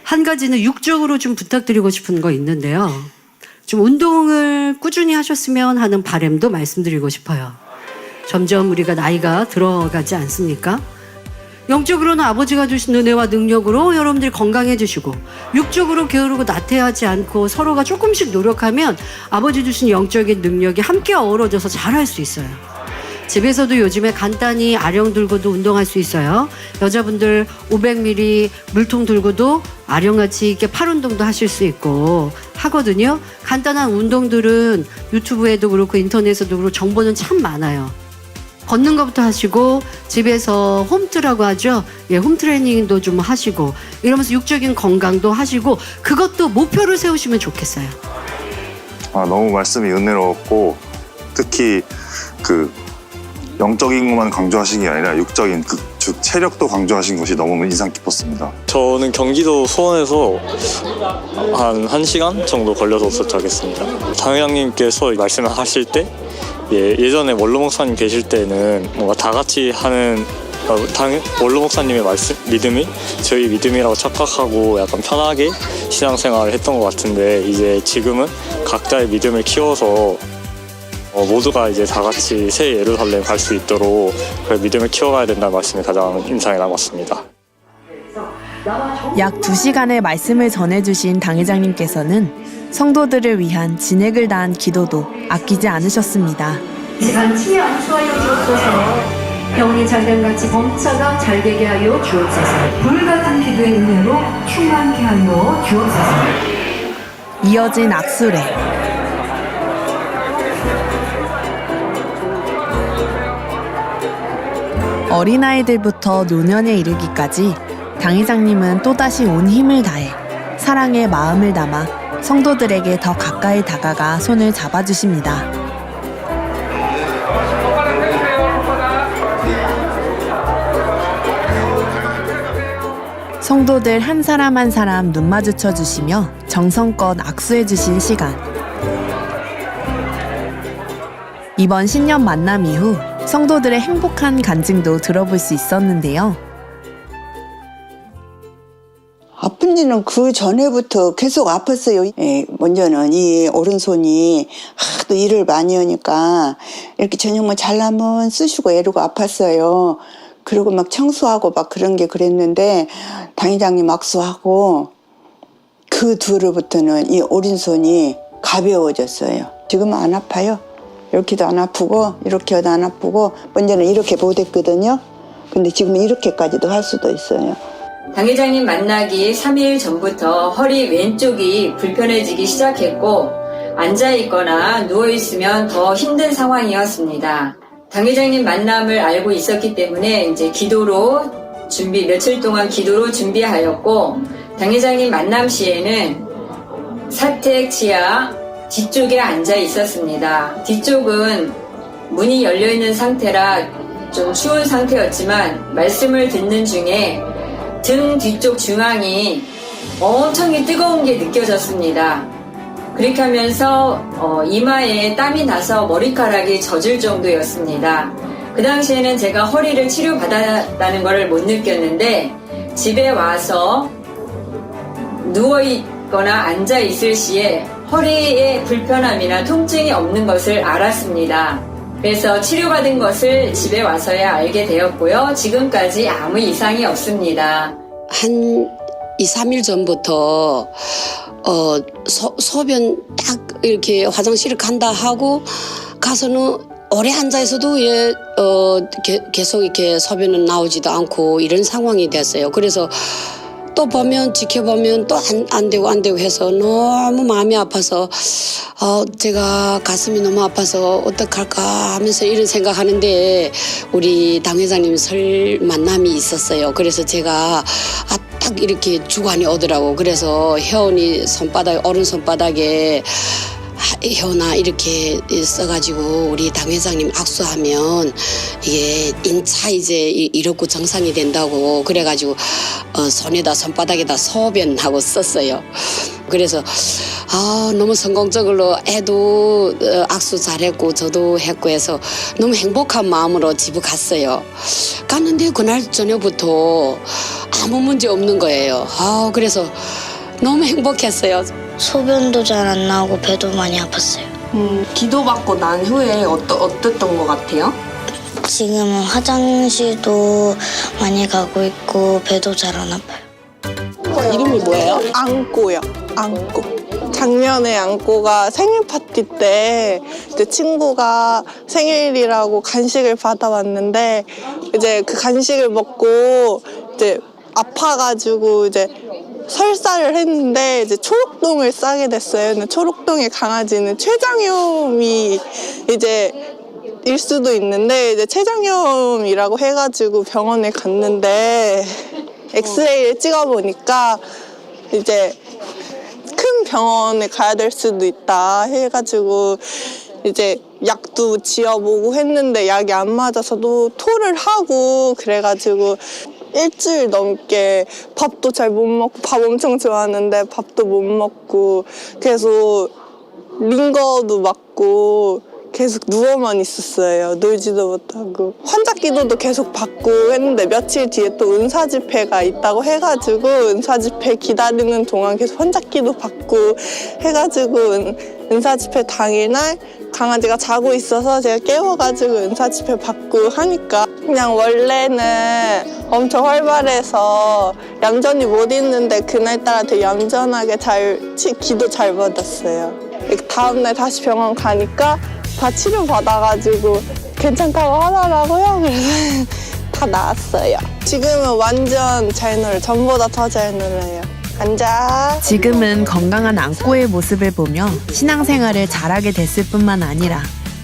한 가지는 육적으로 좀 부탁드리고 싶은 거 있는데요. 좀 운동을 꾸준히 하셨으면 하는 바람도 말씀드리고 싶어요. 점점 우리가 나이가 들어가지 않습니까? 영적으로는 아버지가 주신 은혜와 능력으로 여러분들이 건강해지시고, 육적으로 게으르고 나태하지 않고 서로가 조금씩 노력하면 아버지 주신 영적인 능력이 함께 어우러져서 잘할 수 있어요. 집에서도 요즘에 간단히 아령 들고도 운동할 수 있어요. 여자분들 500ml 물통 들고도 아령같이 이렇게 팔 운동도 하실 수 있고 하거든요. 간단한 운동들은 유튜브에도 그렇고 인터넷에도 그렇고 정보는 참 많아요. 걷는 것부터 하시고, 집에서 홈트라고 하죠. 예, 홈트레이닝도 좀 하시고, 이러면서 육적인 건강도 하시고, 그것도 목표를 세우시면 좋겠어요. 너무 말씀이 은혜로웠고, 특히 그 영적인 것만 강조하신 게 아니라 육적인 즉 체력도 강조하신 것이 너무 인상 깊었습니다. 저는 경기도 수원에서 한 1시간 정도 걸려서 도착했습니다. 당회장님께서 말씀을 하실 때 예전에 원로 목사님 계실 때는 뭔가 다 같이 하는 원로 목사님의 믿음이 저희 믿음이라고 착각하고 약간 편하게 신앙생활을 했던 것 같은데, 이제 지금은 각자의 믿음을 키워서 모두가 이제 다 같이 새 예루살렘 갈 수 있도록 그 믿음을 키워가야 된다는 말씀이 가장 인상에 남았습니다. 약 2시간의 말씀을 전해주신 당회장님께서는 성도들을 위한 진액을 다한 기도도 아끼지 않으셨습니다. 집안 치에 안수하여 주옵소서. 병이 잘됨같이 범사가 잘되게 하여 주옵소서. 불같은 기도의 은혜로 충만케 하여 주옵소서. 이어진 악수례. 어린아이들부터 노년에 이르기까지 당회장님은 또다시 온 힘을 다해 사랑의 마음을 담아 성도들에게 더 가까이 다가가 손을 잡아주십니다. 성도들 한 사람 한 사람 눈 마주쳐 주시며 정성껏 악수해 주신 시간. 이번 신년 만남 이후 성도들의 행복한 간증도 들어볼 수 있었는데요. 아픈 지는 그 전에부터 계속 아팠어요. 먼저는 이 오른손이 하도 일을 많이 하니까 이렇게 저녁만 잘라면 쑤시고 애르고 아팠어요. 그리고 막 청소하고 막 그런 게 그랬는데, 당회장님 악수하고 그 뒤로부터는 이 오른손이 가벼워졌어요. 지금은 안 아파요. 이렇게도 안 아프고 이렇게도 안 아프고, 먼저는 이렇게 못했거든요. 근데 지금은 이렇게까지도 할 수도 있어요. 당회장님 만나기 3일 전부터 허리 왼쪽이 불편해지기 시작했고, 앉아있거나 누워있으면 더 힘든 상황이었습니다. 당회장님 만남을 알고 있었기 때문에 이제 기도로 며칠 동안 기도로 준비하였고, 당회장님 만남 시에는 사택 지하 뒤쪽에 앉아 있었습니다. 뒤쪽은 문이 열려있는 상태라 좀 추운 상태였지만, 말씀을 듣는 중에 등 뒤쪽 중앙이 엄청히 뜨거운 게 느껴졌습니다. 그렇게 하면서 이마에 땀이 나서 머리카락이 젖을 정도였습니다. 그 당시에는 제가 허리를 치료받았다는 것을 못 느꼈는데, 집에 와서 누워있거나 앉아있을 시에 허리에 불편함이나 통증이 없는 것을 알았습니다. 그래서 치료받은 것을 집에 와서야 알게 되었고요. 지금까지 아무 이상이 없습니다. 한 2, 3일 전부터 소변 딱 이렇게 화장실을 간다 하고 가서는 오래 앉아 있어도 계속 이렇게 소변은 나오지도 않고 이런 상황이 됐어요. 그래서 또 보면 지켜보면 또 안 되고 해서 너무 마음이 아파서 제가 가슴이 너무 아파서 어떡할까 하면서 이런 생각하는데, 우리 당회장님 설 만남이 있었어요. 그래서 제가 딱 이렇게 주관이 오더라고. 그래서 혜원이 오른 손바닥에 혀나 이렇게 써가지고 우리 당회장님 악수하면 이게 인차 이제 이렇고 정상이 된다고 그래가지고 손에다 손바닥에다 소변하고 썼어요. 그래서 너무 성공적으로 애도 악수 잘했고 저도 했고 해서 너무 행복한 마음으로 집에 갔어요. 갔는데 그날 저녁부터 아무 문제 없는 거예요. 그래서 너무 행복했어요. 소변도 잘 안 나오고 배도 많이 아팠어요. 기도받고 난 후에 어땠던 것 같아요? 지금은 화장실도 많이 가고 있고 배도 잘 안 아파요. 이름이 뭐예요? 안꼬요. 안꼬. 작년에 안꼬가 생일 파티 때 이제 친구가 생일이라고 간식을 받아왔는데 이제 그 간식을 먹고 이제 아파가지고 이제 설사를 했는데 이제 초록똥을 싸게 됐어요. 근데 초록똥의 강아지는 췌장염이 이제 일 수도 있는데 이제 췌장염이라고 해가지고 병원에 갔는데 엑스레이를 찍어보니까 이제 큰 병원에 가야 될 수도 있다 해가지고 이제 약도 지어보고 했는데 약이 안 맞아서도 토를 하고 그래가지고 일주일 넘게 밥도 잘 못 먹고 밥 엄청 좋아하는데 밥도 못 먹고 계속 링거도 맞고 계속 누워만 있었어요. 놀지도 못하고 환자기도도 계속 받고 했는데 며칠 뒤에 또 은사집회가 있다고 해가지고 은사집회 기다리는 동안 계속 환자기도 받고 해가지고 은사집회 당일날 강아지가 자고 있어서 제가 깨워가지고 은사집회 받고 하니까 그냥 원래는 엄청 활발해서 얌전히 못 있는데 그날따라 되게 얌전하게 기도 잘 받았어요. 다음날 다시 병원 가니까 다 치료받아가지고 괜찮다고 하더라고요. 그래서 다 나았어요. 지금은 완전 잘 놀아요. 전보다 더 잘 놀아요. 앉아. 지금은 건강한 안꼬의 모습을 보며 신앙생활을 잘하게 됐을 뿐만 아니라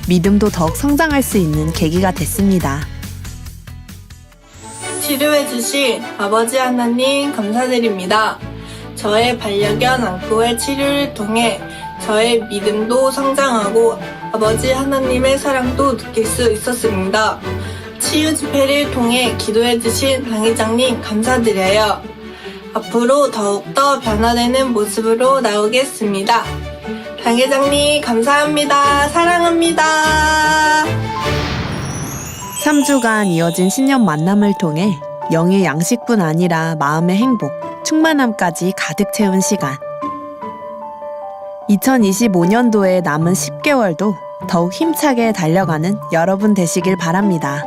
믿음도 더욱 성장할 수 있는 계기가 됐습니다. 치료해주신 아버지 하나님 감사드립니다. 저의 반려견 안꼬의 치료를 통해 저의 믿음도 성장하고 아버지 하나님의 사랑도 느낄 수 있었습니다. 치유 집회를 통해 기도해주신 당회장님 감사드려요. 앞으로 더욱더 변화되는 모습으로 나오겠습니다. 당회장님 감사합니다. 사랑합니다. 3주간 이어진 신년 만남을 통해 영의 양식뿐 아니라 마음의 행복, 충만함까지 가득 채운 시간. 2025년도에 남은 10개월도 더욱 힘차게 달려가는 여러분 되시길 바랍니다.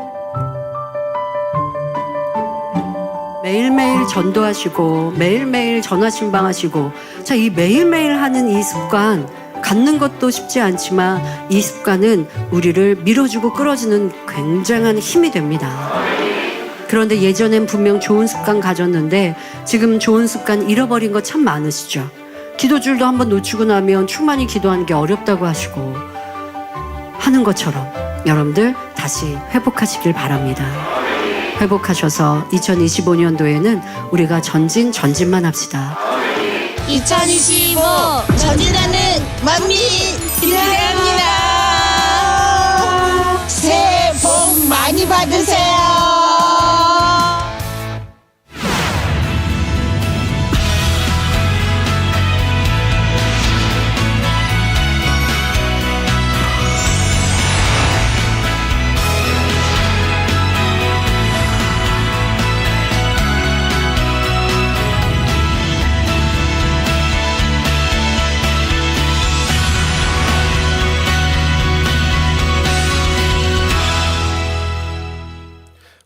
매일매일 전도하시고 매일매일 전화신방하시고 자, 이 매일매일 하는 이 습관 갖는 것도 쉽지 않지만 이 습관은 우리를 밀어주고 끌어주는 굉장한 힘이 됩니다. 그런데 예전엔 분명 좋은 습관 가졌는데 지금 좋은 습관 잃어버린 거 참 많으시죠. 기도줄도 한번 놓치고 나면 충만히 기도하는 게 어렵다고 하시고 하는 것처럼 여러분들 다시 회복하시길 바랍니다. 회복하셔서 2025년도에는 우리가 전진만 합시다. 2025 전진하는 만민 기대합니다. 새해 복 많이 받으세요.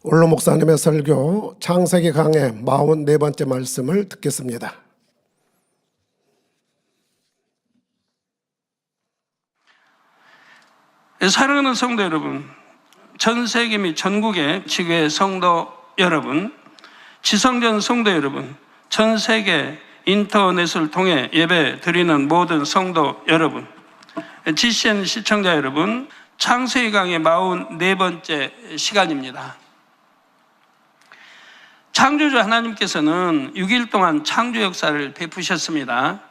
올로 목사님의 설교 창세기 강의 44번째 말씀을 듣겠습니다. 사랑하는 성도 여러분, 전 세계 및 전국의 지교회 성도 여러분, 지성전 성도 여러분, 전 세계 인터넷을 통해 예배 드리는 모든 성도 여러분, GCN 시청자 여러분, 창세기 강의 44번째 시간입니다. 창조주 하나님께서는 6일 동안 창조 역사를 베푸셨습니다.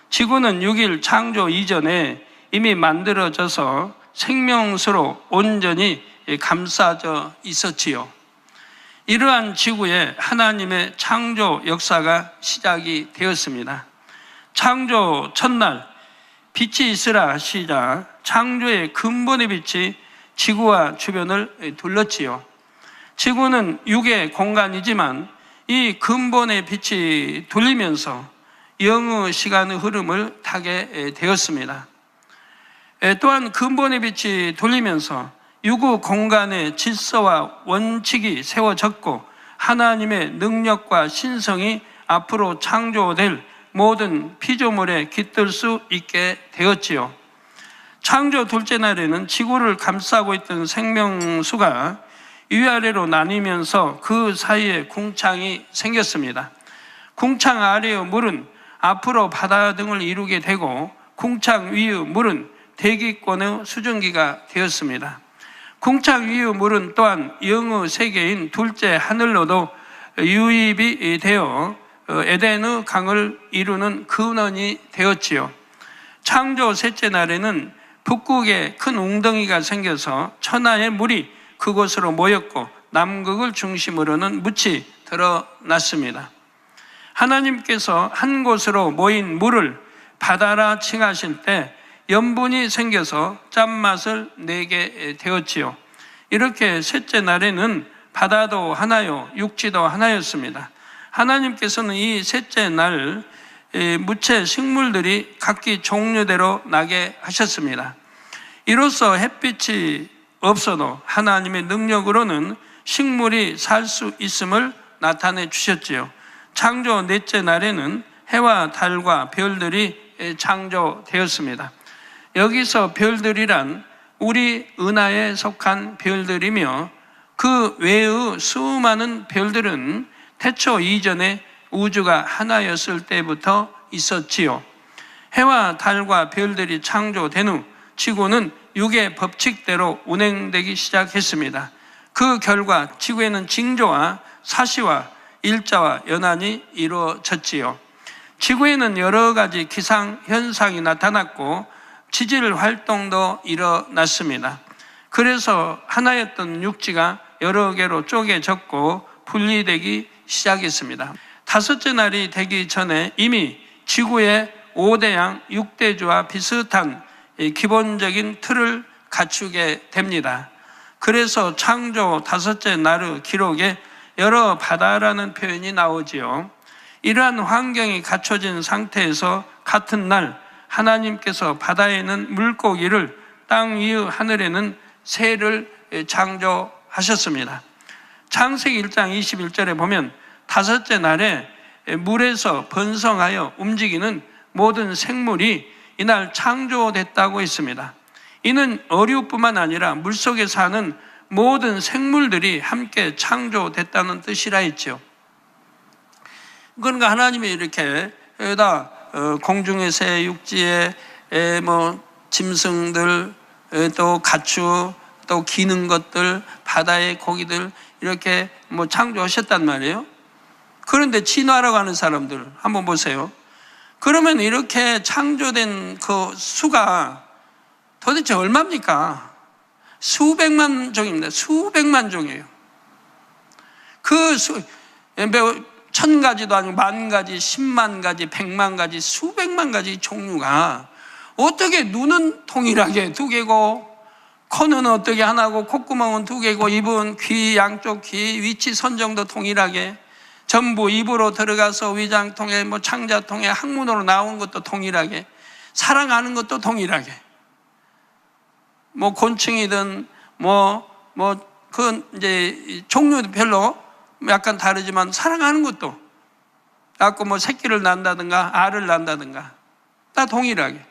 지구는 6일 창조 이전에 이미 만들어져서 생명수로 온전히 감싸져 있었지요. 이러한 지구에 하나님의 창조 역사가 시작이 되었습니다. 창조 첫날 빛이 있으라 하시자 창조의 근본의 빛이 지구와 주변을 둘렀지요. 지구는 육의 공간이지만 이 근본의 빛이 둘리면서 영의 시간의 흐름을 타게 되었습니다. 또한 근본의 빛이 둘리면서 유구 공간의 질서와 원칙이 세워졌고 하나님의 능력과 신성이 앞으로 창조될 모든 피조물에 깃들 수 있게 되었지요. 창조 둘째 날에는 지구를 감싸고 있던 생명수가 위아래로 나뉘면서 그 사이에 궁창이 생겼습니다. 궁창 아래의 물은 앞으로 바다 등을 이루게 되고 궁창 위의 물은 대기권의 수증기가 되었습니다. 궁창 위의 물은 또한 영의 세계인 둘째 하늘로도 유입이 되어 에덴의 강을 이루는 근원이 되었지요. 창조 셋째 날에는 북극에 큰 웅덩이가 생겨서 천하의 물이 그곳으로 모였고 남극을 중심으로는 묻이 드러났습니다. 하나님께서 한 곳으로 모인 물을 바다라 칭하실 때 염분이 생겨서 짠맛을 내게 되었지요. 이렇게 셋째 날에는 바다도 하나요, 육지도 하나였습니다. 하나님께서는 이 셋째 날 무채 식물들이 각기 종류대로 나게 하셨습니다. 이로써 햇빛이 없어도 하나님의 능력으로는 식물이 살 수 있음을 나타내 주셨지요. 창조 넷째 날에는 해와 달과 별들이 창조되었습니다. 여기서 별들이란 우리 은하에 속한 별들이며 그 외의 수많은 별들은 태초 이전에 우주가 하나였을 때부터 있었지요. 해와 달과 별들이 창조된 후 지구는 육의 법칙대로 운행되기 시작했습니다. 그 결과 지구에는 징조와 사시와 일자와 연한이 이루어졌지요. 지구에는 여러 가지 기상 현상이 나타났고 지질 활동도 일어났습니다. 그래서 하나였던 육지가 여러 개로 쪼개졌고 분리되기 시작했습니다. 다섯째 날이 되기 전에 이미 지구의 5대양 6대주와 비슷한 기본적인 틀을 갖추게 됩니다. 그래서 창조 다섯째 날의 기록에 여러 바다라는 표현이 나오지요. 이러한 환경이 갖춰진 상태에서 같은 날 하나님께서 바다에는 물고기를, 땅 위의 하늘에는 새를 창조하셨습니다. 창세기 1장 21절에 보면 다섯째 날에 물에서 번성하여 움직이는 모든 생물이 이날 창조됐다고 했습니다. 이는 어류뿐만 아니라 물속에 사는 모든 생물들이 함께 창조됐다는 뜻이라 했죠. 그러니까 하나님이 이렇게 다 공중의 새, 육지의 짐승들, 또 가축, 또 기는 것들, 바다의 고기들 이렇게 창조하셨단 말이에요. 그런데 진화라고 하는 사람들 한번 보세요. 그러면 이렇게 창조된 그 수가 도대체 얼마입니까? 수백만 종입니다. 수백만 종이에요. 그 수, 1000가지도 아니고 10,000가지, 10만 가지, 100만 가지, 수백만 가지 종류가 어떻게 눈은 동일하게 두 개고, 코는 어떻게 하나고, 콧구멍은 두 개고, 입은 귀, 양쪽 귀 위치 선정도 동일하게, 전부 입으로 들어가서 위장통에 창자통에 항문으로 나온 것도 동일하게, 사랑하는 것도 동일하게, 곤충이든 그 이제 종류도 별로 약간 다르지만 사랑하는 것도 갖고 새끼를 낳는다든가 알을 낳는다든가 다 동일하게.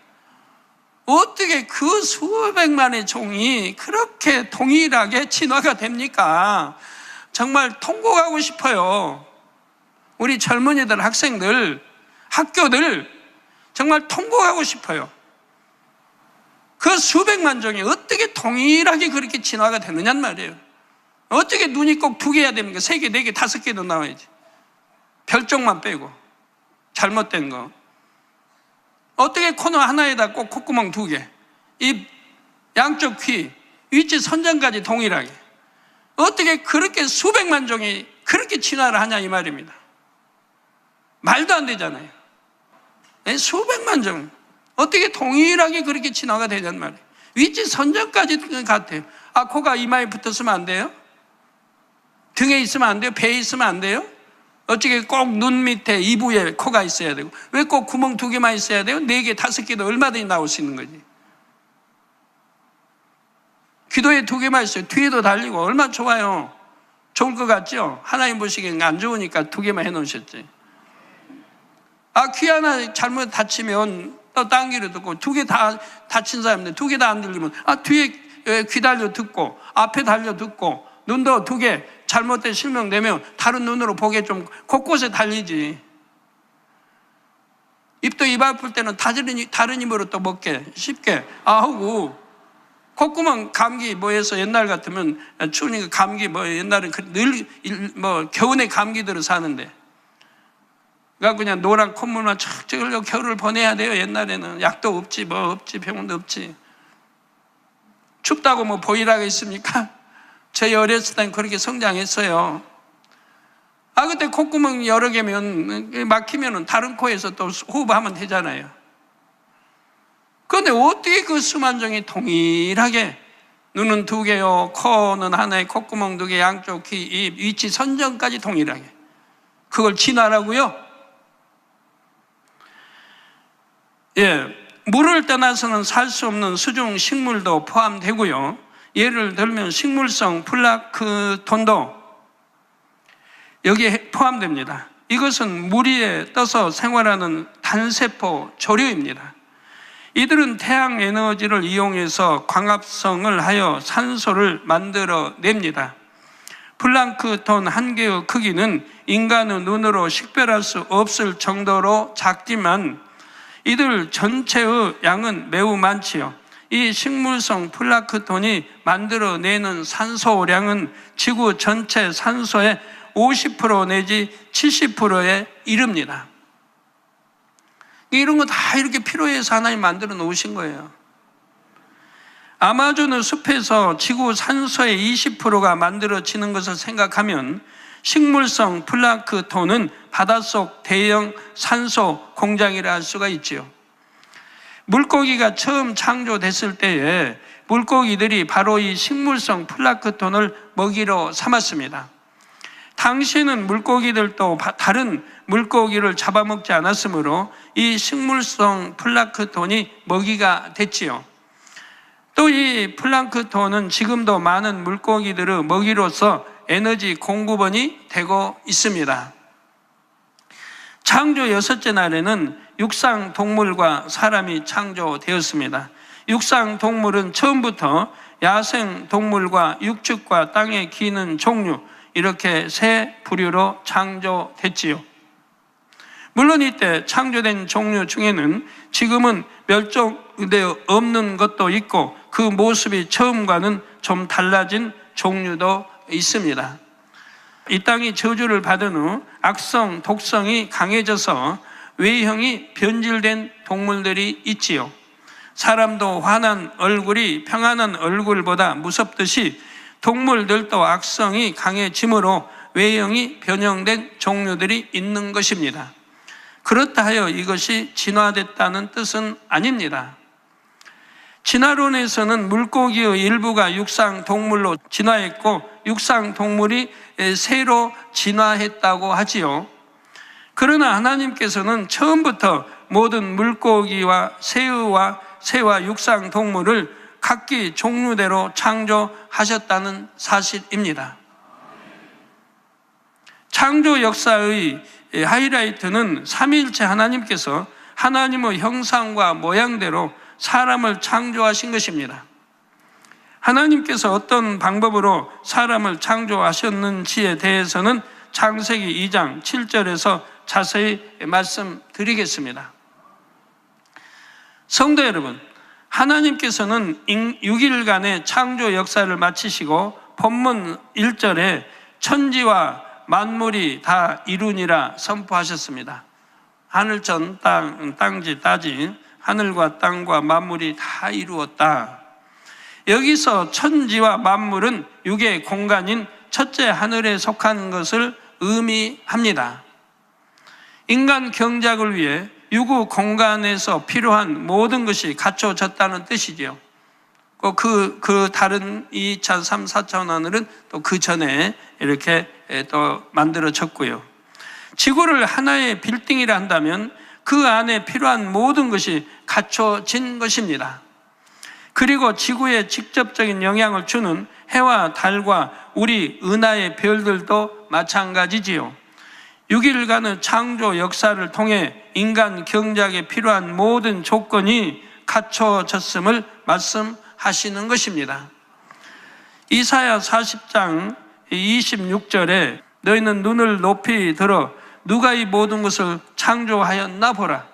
어떻게 그 수백만의 종이 그렇게 동일하게 진화가 됩니까? 정말 통곡하고 싶어요. 우리 젊은이들, 학생들, 학교들 정말 통곡하고 싶어요. 그 수백만 종이 어떻게 동일하게 그렇게 진화가 되느냐는 말이에요. 어떻게 눈이 꼭 두 개야 됩니까? 3개, 4개, 5개도 나와야지. 별종만 빼고 잘못된 거. 어떻게 코너 하나에다 꼭 콧구멍 2개, 입, 양쪽 귀, 위치 선정까지 동일하게. 어떻게 그렇게 수백만 종이 그렇게 진화를 하냐 이 말입니다. 말도 안 되잖아요. 수백만 종 어떻게 동일하게 그렇게 진화가 되냐는 말이에요. 위치 선정까지 같아요. 아, 코가 이마에 붙었으면 안 돼요? 등에 있으면 안 돼요? 배에 있으면 안 돼요? 어떻게 꼭 눈 밑에 이부에 코가 있어야 되고, 왜 꼭 구멍 2개만 있어야 돼요? 4개, 5개도 얼마든지 나올 수 있는 거지. 귀도에 2개만 있어요. 뒤에도 달리고 얼마나 좋아요. 좋을 것 같죠? 하나님 보시기엔 안 좋으니까 2개만 해놓으셨지. 아, 귀 하나 잘못 다치면 또 딴 귀로 듣고, 2개 다 다친 사람인데 2개 다 안 들리면, 아, 뒤에 귀 달려 듣고 앞에 달려 듣고, 눈도 2개 잘못된 실명되면 다른 눈으로 보게 좀 곳곳에 달리지. 입도 입 아플 때는 다른 입으로 또 먹게 쉽게 하고, 콧구멍 감기 해서 옛날 같으면 추우니까 감기 옛날엔 늘 겨우내 감기들을 사는데, 그러니까 그냥 노란 콧물만 척척 흘려 겨울을 보내야 돼요. 옛날에는 약도 없지 없지 병원도 없지. 춥다고 보일하가 있습니까? 저희 어렸을 땐 그렇게 성장했어요. 아, 그때 콧구멍 여러 개면 막히면 다른 코에서 또 호흡하면 되잖아요. 그런데 어떻게 그 수만 종이 동일하게, 눈은 2개요, 코는 하나에, 콧구멍 2개, 양쪽 귀, 입, 위치 선정까지 동일하게 그걸 진화라고요? 예, 물을 떠나서는 살 수 없는 수중 식물도 포함되고요. 예를 들면 식물성 플랑크톤도 여기에 포함됩니다. 이것은 물 위에 떠서 생활하는 단세포 조류입니다. 이들은 태양 에너지를 이용해서 광합성을 하여 산소를 만들어냅니다. 플랑크톤 한 개의 크기는 인간의 눈으로 식별할 수 없을 정도로 작지만 이들 전체의 양은 매우 많지요. 이 식물성 플랑크톤이 만들어내는 산소량은 지구 전체 산소의 50% 내지 70%에 이릅니다. 이런 거 다 이렇게 필요해서 하나님 만들어 놓으신 거예요. 아마존의 숲에서 지구 산소의 20%가 만들어지는 것을 생각하면 식물성 플랑크톤은 바닷속 대형 산소 공장이라 할 수가 있지요. 물고기가 처음 창조됐을 때에 물고기들이 바로 이 식물성 플랑크톤을 먹이로 삼았습니다. 당시에는 물고기들도 다른 물고기를 잡아먹지 않았으므로 이 식물성 플랑크톤이 먹이가 됐지요. 또 이 플랑크톤은 지금도 많은 물고기들의 먹이로서 에너지 공급원이 되고 있습니다. 창조 6째 날에는 육상 동물과 사람이 창조되었습니다. 육상 동물은 처음부터 야생 동물과 육축과 땅에 기는 종류, 이렇게 세 부류로 창조됐지요. 물론 이때 창조된 종류 중에는 지금은 멸종되어 없는 것도 있고 그 모습이 처음과는 좀 달라진 종류도 있습니다. 이 땅이 저주를 받은 후 악성, 독성이 강해져서 외형이 변질된 동물들이 있지요. 사람도 환한 얼굴이 평안한 얼굴보다 무섭듯이 동물들도 악성이 강해지므로 외형이 변형된 종류들이 있는 것입니다. 그렇다 하여 이것이 진화됐다는 뜻은 아닙니다. 진화론에서는 물고기의 일부가 육상 동물로 진화했고 육상 동물이 새로 진화했다고 하지요. 그러나 하나님께서는 처음부터 모든 물고기와 새와 육상 동물을 각기 종류대로 창조하셨다는 사실입니다. 창조 역사의 하이라이트는 삼위일체 하나님께서 하나님의 형상과 모양대로 사람을 창조하신 것입니다. 하나님께서 어떤 방법으로 사람을 창조하셨는지에 대해서는 창세기 2장 7절에서 자세히 말씀드리겠습니다. 성도 여러분, 하나님께서는 6일간의 창조 역사를 마치시고 본문 1절에 천지와 만물이 다 이루니라 선포하셨습니다. 하늘천 땅지 따지 하늘과 땅과 만물이 다 이루었다. 여기서 천지와 만물은 육의 공간인 첫째 하늘에 속한 것을 의미합니다. 인간 경작을 위해 유구 공간에서 필요한 모든 것이 갖춰졌다는 뜻이지요. 그 다른 2차, 3, 4차 하늘은 또 그 전에 이렇게 또 만들어졌고요. 지구를 하나의 빌딩이라 한다면 그 안에 필요한 모든 것이 갖춰진 것입니다. 그리고 지구에 직접적인 영향을 주는 해와 달과 우리 은하의 별들도 마찬가지지요. 6일간의 창조 역사를 통해 인간 경작에 필요한 모든 조건이 갖춰졌음을 말씀하시는 것입니다. 이사야 40장 26절에 너희는 눈을 높이 들어 누가 이 모든 것을 창조하였나 보라.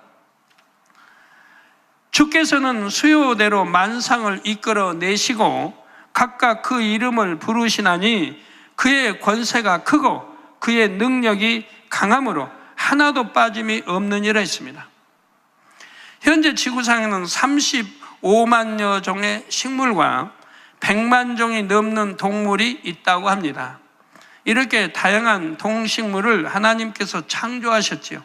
주께서는 수요대로 만상을 이끌어내시고 각각 그 이름을 부르시나니 그의 권세가 크고 그의 능력이 강함으로 하나도 빠짐이 없느니라 했습니다. 현재 지구상에는 35만여 종의 식물과 100만 종이 넘는 동물이 있다고 합니다. 이렇게 다양한 동식물을 하나님께서 창조하셨지요.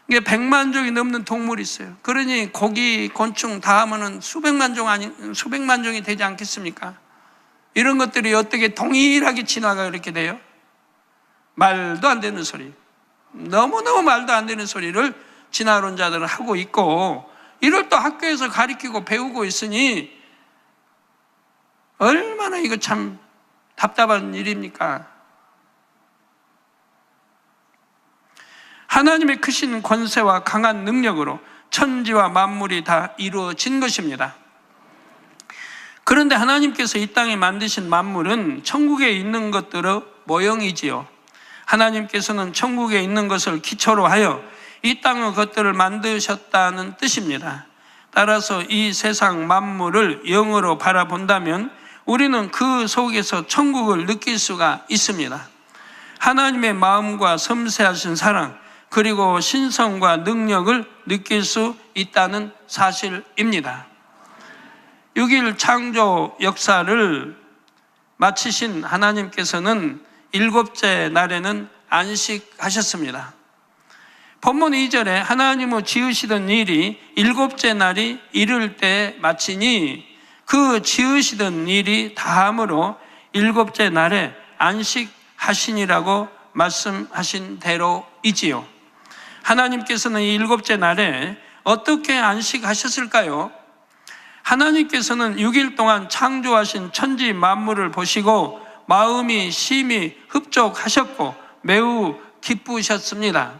이게 100만 종이 넘는 동물이 있어요. 그러니 고기, 곤충 다 하면은 수백만 종이 되지 않겠습니까? 이런 것들이 어떻게 동일하게 진화가 이렇게 돼요? 말도 안 되는 소리. 너무너무 말도 안 되는 소리를 진화론자들은 하고 있고, 이걸 또 학교에서 가르치고 배우고 있으니 얼마나 이거 참 답답한 일입니까? 하나님의 크신 권세와 강한 능력으로 천지와 만물이 다 이루어진 것입니다. 그런데 하나님께서 이 땅에 만드신 만물은 천국에 있는 것들의 모형이지요. 하나님께서는 천국에 있는 것을 기초로 하여 이 땅의 것들을 만드셨다는 뜻입니다. 따라서 이 세상 만물을 영으로 바라본다면 우리는 그 속에서 천국을 느낄 수가 있습니다. 하나님의 마음과 섬세하신 사랑, 그리고 신성과 능력을 느낄 수 있다는 사실입니다. 6일 창조 역사를 마치신 하나님께서는 7째 날에는 안식하셨습니다. 본문 2절에 하나님의 지으시던 일이 7째 날이 이를 때 마치니 그 지으시던 일이 다함으로 7째 날에 안식하시니라고 말씀하신 대로이지요. 하나님께서는 이 7째 날에 어떻게 안식하셨을까요? 하나님께서는 6일 동안 창조하신 천지 만물을 보시고 마음이 심히 흡족하셨고 매우 기쁘셨습니다.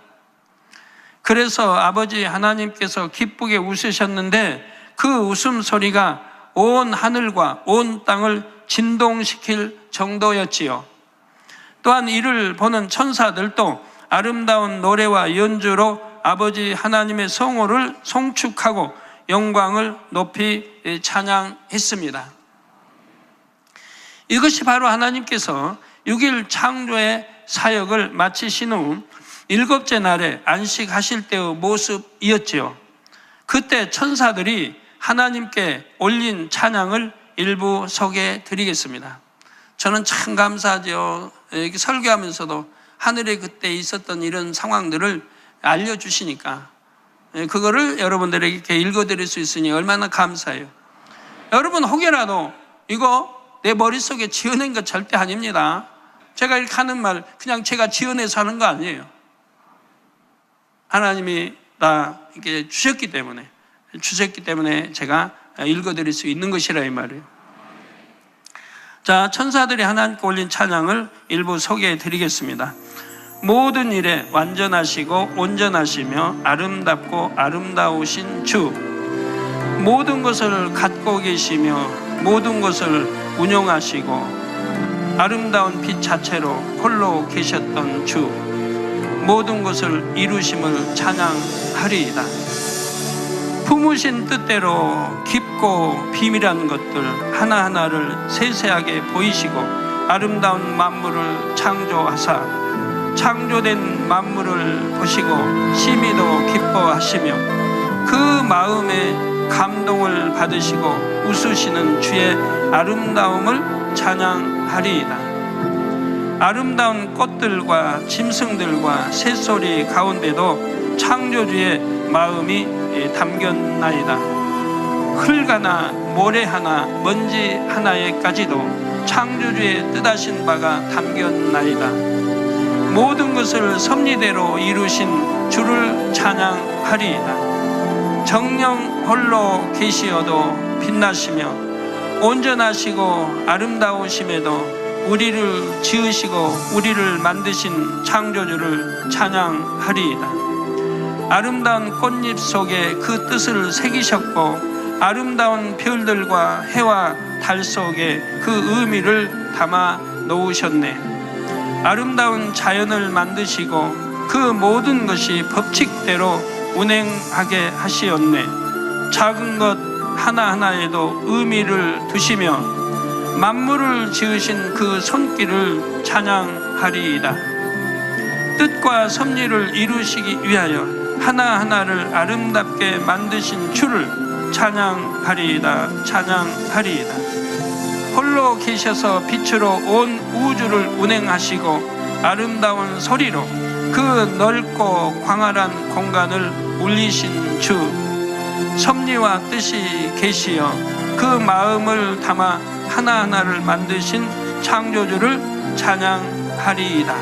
그래서 아버지 하나님께서 기쁘게 웃으셨는데 그 웃음소리가 온 하늘과 온 땅을 진동시킬 정도였지요. 또한 이를 보는 천사들도 아름다운 노래와 연주로 아버지 하나님의 성호를 송축하고 영광을 높이 찬양했습니다. 이것이 바로 하나님께서 6일 창조의 사역을 마치신 후 7째 날에 안식하실 때의 모습이었지요. 그때 천사들이 하나님께 올린 찬양을 일부 소개해 드리겠습니다. 저는 참 감사하죠. 이렇게 설교하면서도 하늘에 그때 있었던 이런 상황들을 알려주시니까 그거를 여러분들에게 이렇게 읽어드릴 수 있으니 얼마나 감사해요. 여러분 혹여라도 이거 내 머릿속에 지어낸 거 절대 아닙니다. 제가 이렇게 하는 말 그냥 제가 지어내서 하는 거 아니에요. 하나님이 다 이렇게 주셨기 때문에 제가 읽어드릴 수 있는 것이라 이 말이에요. 자, 천사들이 하나님께 올린 찬양을 일부 소개해 드리겠습니다. 모든 일에 완전하시고 온전하시며 아름답고 아름다우신 주, 모든 것을 갖고 계시며 모든 것을 운용하시고 아름다운 빛 자체로 홀로 계셨던 주, 모든 것을 이루심을 찬양하리이다. 품으신 뜻대로 깊고 비밀한 것들 하나하나를 세세하게 보이시고 아름다운 만물을 창조하사 창조된 만물을 보시고 심히도 기뻐하시며 그 마음에 감동을 받으시고 웃으시는 주의 아름다움을 찬양하리이다. 아름다운 꽃들과 짐승들과 새소리 가운데도 창조주의 마음이 담겼나이다. 흙 하나, 모래 하나, 먼지 하나에까지도 창조주의 뜻하신 바가 담겼나이다. 모든 것을 섭리대로 이루신 주를 찬양하리이다. 정령 홀로 계시어도 빛나시며 온전하시고 아름다우심에도 우리를 지으시고 우리를 만드신 창조주를 찬양하리이다. 아름다운 꽃잎 속에 그 뜻을 새기셨고 아름다운 별들과 해와 달 속에 그 의미를 담아 놓으셨네. 아름다운 자연을 만드시고 그 모든 것이 법칙대로 운행하게 하시었네. 작은 것 하나하나에도 의미를 두시며 만물을 지으신 그 손길을 찬양하리이다. 뜻과 섭리를 이루시기 위하여 하나하나를 아름답게 만드신 주를 찬양하리이다. 찬양하리이다. 홀로 계셔서 빛으로 온 우주를 운행하시고 아름다운 소리로 그 넓고 광활한 공간을 울리신 주, 섭리와 뜻이 계시어 그 마음을 담아 하나하나를 만드신 창조주를 찬양하리이다.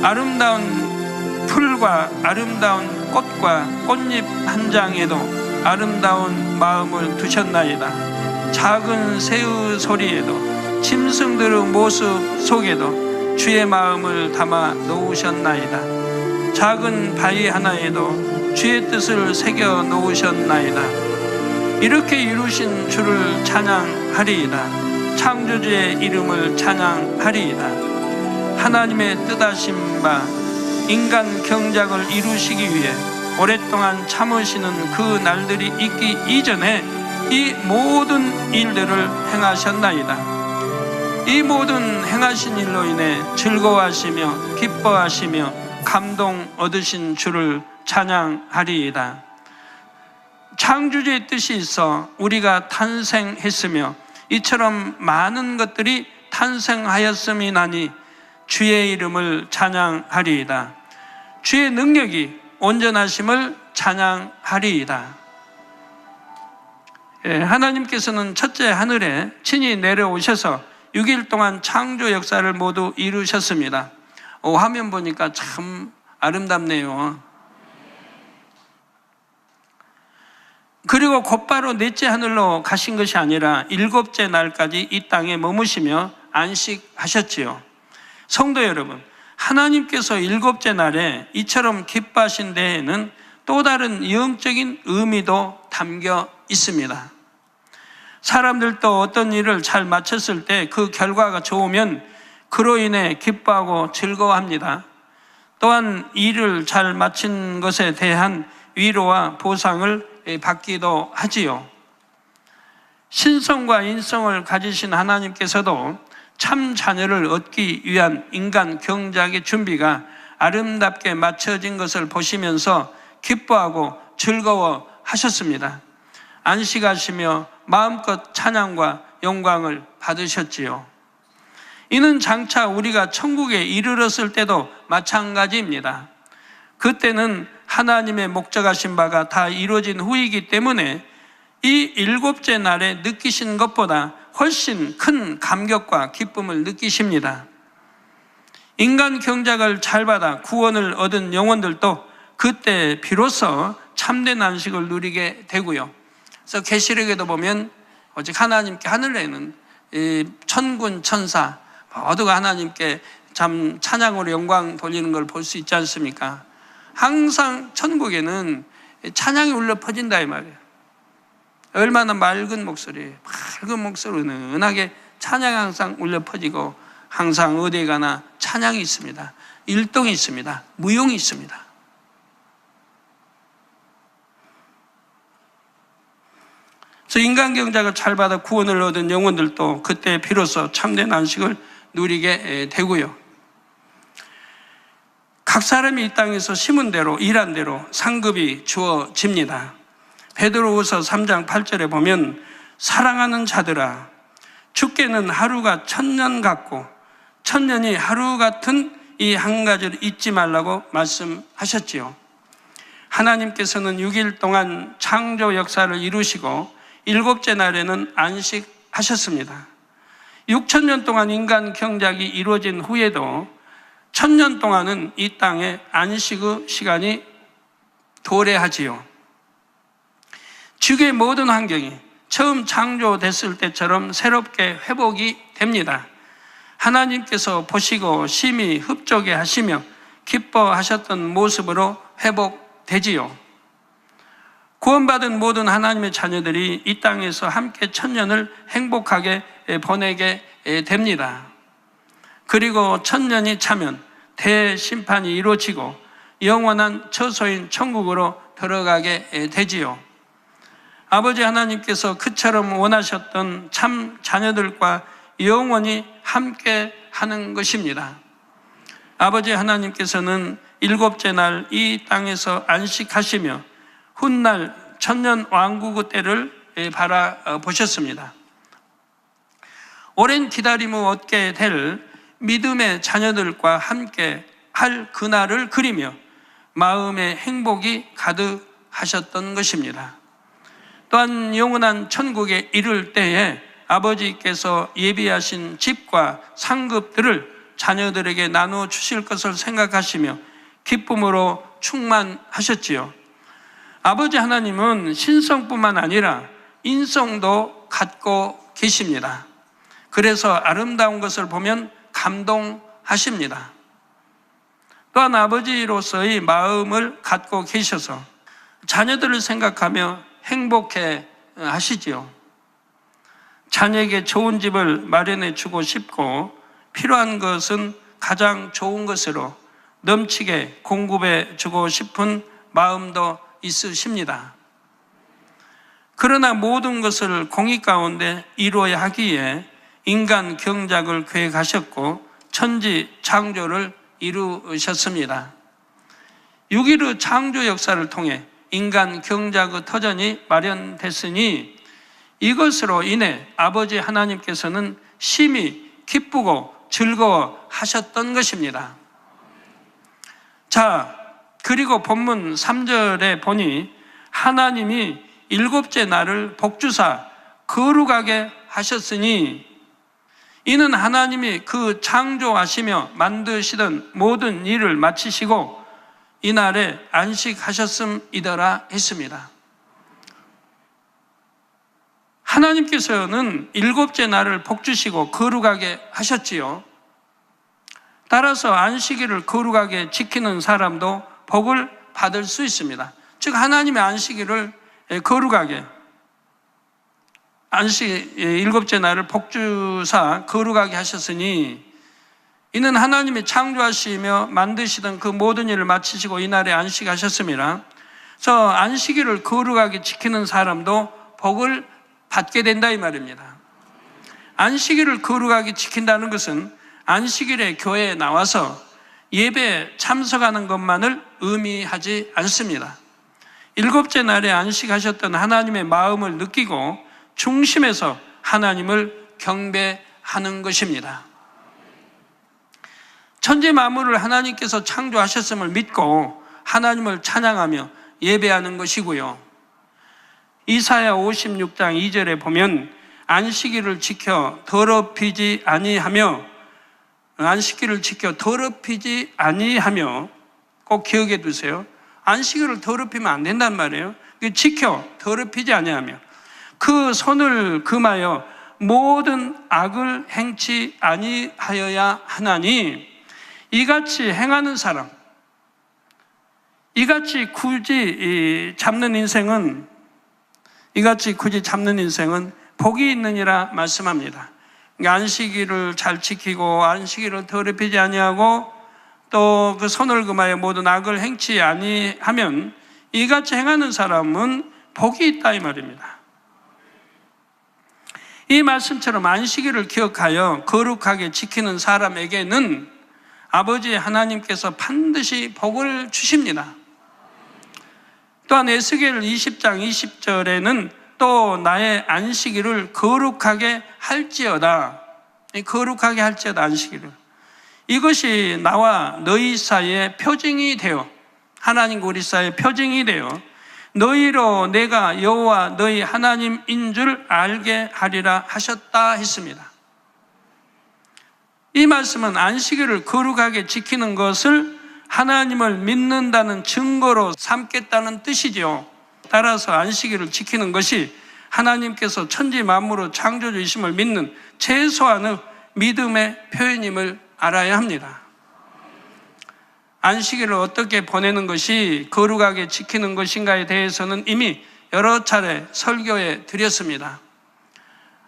아름다운 풀과 아름다운 꽃과 꽃잎 한 장에도 아름다운 마음을 두셨나이다. 작은 새의 소리에도 짐승들의 모습 속에도 주의 마음을 담아 놓으셨나이다. 작은 바위 하나에도 주의 뜻을 새겨 놓으셨나이다. 이렇게 이루신 주를 찬양하리이다. 창조주의 이름을 찬양하리이다. 하나님의 뜻하신 바 인간 경작을 이루시기 위해 오랫동안 참으시는 그 날들이 있기 이전에 이 모든 일들을 행하셨나이다. 이 모든 행하신 일로 인해 즐거워하시며 기뻐하시며 감동 얻으신 주를 찬양하리이다. 창조주의 뜻이 있어 우리가 탄생했으며 이처럼 많은 것들이 탄생하였음이나니 주의 이름을 찬양하리이다. 주의 능력이 온전하심을 찬양하리이다. 하나님께서는 첫째 하늘에 친히 내려오셔서 6일 동안 창조 역사를 모두 이루셨습니다. 화면 보니까 참 아름답네요. 그리고 곧바로 넷째 하늘로 가신 것이 아니라 7째 날까지 이 땅에 머무시며 안식하셨지요. 성도 여러분, 하나님께서 7째 날에 이처럼 기뻐하신 데에는 또 다른 영적인 의미도 담겨 있습니다. 사람들도 어떤 일을 잘 마쳤을 때 그 결과가 좋으면 그로 인해 기뻐하고 즐거워합니다. 또한 일을 잘 마친 것에 대한 위로와 보상을 받기도 하지요. 신성과 인성을 가지신 하나님께서도 참 자녀를 얻기 위한 인간 경작의 준비가 아름답게 마쳐진 것을 보시면서 기뻐하고 즐거워하셨습니다. 안식하시며 마음껏 찬양과 영광을 받으셨지요. 이는 장차 우리가 천국에 이르렀을 때도 마찬가지입니다. 그때는 하나님의 목적하신 바가 다 이루어진 후이기 때문에 이 7째 날에 느끼신 것보다 훨씬 큰 감격과 기쁨을 느끼십니다. 인간 경작을 잘 받아 구원을 얻은 영혼들도 그때 비로소 참된 안식을 누리게 되고요. 그래서 계시록에도 보면 오직 하나님께 하늘에는 천군 천사 모두가 하나님께 참 찬양으로 영광 돌리는 걸 볼 수 있지 않습니까? 항상 천국에는 찬양이 울려 퍼진다 이 말이에요. 얼마나 맑은 목소리, 은은하게 찬양이 항상 울려 퍼지고 항상 어디에 가나 찬양이 있습니다. 율동이 있습니다. 무용이 있습니다. 그래서 인간 경작을 잘 받아 구원을 얻은 영혼들도 그때 비로소 참된 안식을 누리게 되고요. 각 사람이 이 땅에서 심은 대로 일한 대로 상급이 주어집니다. 베드로후서 3장 8절에 보면 사랑하는 자들아 주께는 하루가 1000년 같고 1000년이 하루 같은 이 한 가지를 잊지 말라고 말씀하셨지요. 하나님께서는 6일 동안 창조 역사를 이루시고 7째 날에는 안식하셨습니다. 6000년 동안 인간 경작이 이루어진 후에도 1000년 동안은 이 땅에 안식의 시간이 도래하지요. 지구의 모든 환경이 처음 창조됐을 때처럼 새롭게 회복이 됩니다. 하나님께서 보시고 심히 흡족해 하시며 기뻐하셨던 모습으로 회복되지요. 구원받은 모든 하나님의 자녀들이 이 땅에서 함께 1000년을 행복하게 보내게 됩니다. 그리고 1000년이 차면 대심판이 이루어지고 영원한 처소인 천국으로 들어가게 되지요. 아버지 하나님께서 그처럼 원하셨던 참 자녀들과 영원히 함께 하는 것입니다. 아버지 하나님께서는 7째 날 이 땅에서 안식하시며 훗날 천년 왕국의 때를 바라보셨습니다. 오랜 기다림 후 얻게 될 믿음의 자녀들과 함께 할 그날을 그리며 마음의 행복이 가득하셨던 것입니다. 또한 영원한 천국에 이를 때에 아버지께서 예비하신 집과 상급들을 자녀들에게 나누어 주실 것을 생각하시며 기쁨으로 충만하셨지요. 아버지 하나님은 신성뿐만 아니라 인성도 갖고 계십니다. 그래서 아름다운 것을 보면 감동하십니다. 또한 아버지로서의 마음을 갖고 계셔서 자녀들을 생각하며 행복해 하시지요. 자녀에게 좋은 집을 마련해 주고 싶고 필요한 것은 가장 좋은 것으로 넘치게 공급해 주고 싶은 마음도 있으십니다. 그러나 모든 것을 공의 가운데 이루어야 하기에 인간 경작을 계획하셨고 천지 창조를 이루셨습니다. 6일의 창조 역사를 통해 인간 경작의 터전이 마련됐으니 이것으로 인해 아버지 하나님께서는 심히 기쁘고 즐거워하셨던 것입니다. 자, 그리고 본문 3절에 보니 하나님이 7째 날을 복주사 거룩하게 하셨으니 이는 하나님이 그 창조하시며 만드시던 모든 일을 마치시고 이날에 안식하셨음이더라 했습니다. 하나님께서는 7째 날을 복주시고 거룩하게 하셨지요. 따라서 안식일을 거룩하게 지키는 사람도 복을 받을 수 있습니다. 즉 하나님의 안식일을 거룩하게 7째 날을 복주사 거룩하게 하셨으니 이는 하나님이 창조하시며 만드시던 그 모든 일을 마치시고 이날에 안식하셨습니다. 그래서 안식일을 거룩하게 지키는 사람도 복을 받게 된다 이 말입니다. 안식일을 거룩하게 지킨다는 것은 안식일에 교회에 나와서 예배에 참석하는 것만을 의미하지 않습니다. 7째 날에 안식하셨던 하나님의 마음을 느끼고 중심에서 하나님을 경배하는 것입니다. 천지 만물을 하나님께서 창조하셨음을 믿고 하나님을 찬양하며 예배하는 것이고요. 이사야 56장 2절에 보면 안식일을 지켜 더럽히지 아니하며 꼭 기억해 두세요. 안식일을 더럽히면 안 된단 말이에요. 지켜 더럽히지 아니하며 그 손을 금하여 모든 악을 행치 아니하여야 하나니 이같이 행하는 사람, 이같이 굳이 잡는 인생은 복이 있느니라 말씀합니다. 안식일을 잘 지키고 안식일을 더럽히지 아니하고 또 그 손을 금하여 모든 악을 행치 아니하면 이같이 행하는 사람은 복이 있다 이 말입니다. 이 말씀처럼 안식일을 기억하여 거룩하게 지키는 사람에게는 아버지 하나님께서 반드시 복을 주십니다. 또한 에스겔 20장 20절에는 또 나의 안식일을 거룩하게 할지어다. 거룩하게 할지어다 안식일을. 이것이 나와 너희 사이의 표징이 되어, 하나님과 우리 사이의 표징이 되어 너희로 내가 여호와 너희 하나님인 줄 알게 하리라 하셨다 했습니다. 이 말씀은 안식일을 거룩하게 지키는 것을 하나님을 믿는다는 증거로 삼겠다는 뜻이죠. 따라서 안식일을 지키는 것이 하나님께서 천지 만물의 창조주이심을 믿는 최소한의 믿음의 표현임을 알아야 합니다. 안식일을 어떻게 보내는 것이 거룩하게 지키는 것인가에 대해서는 이미 여러 차례 설교해 드렸습니다.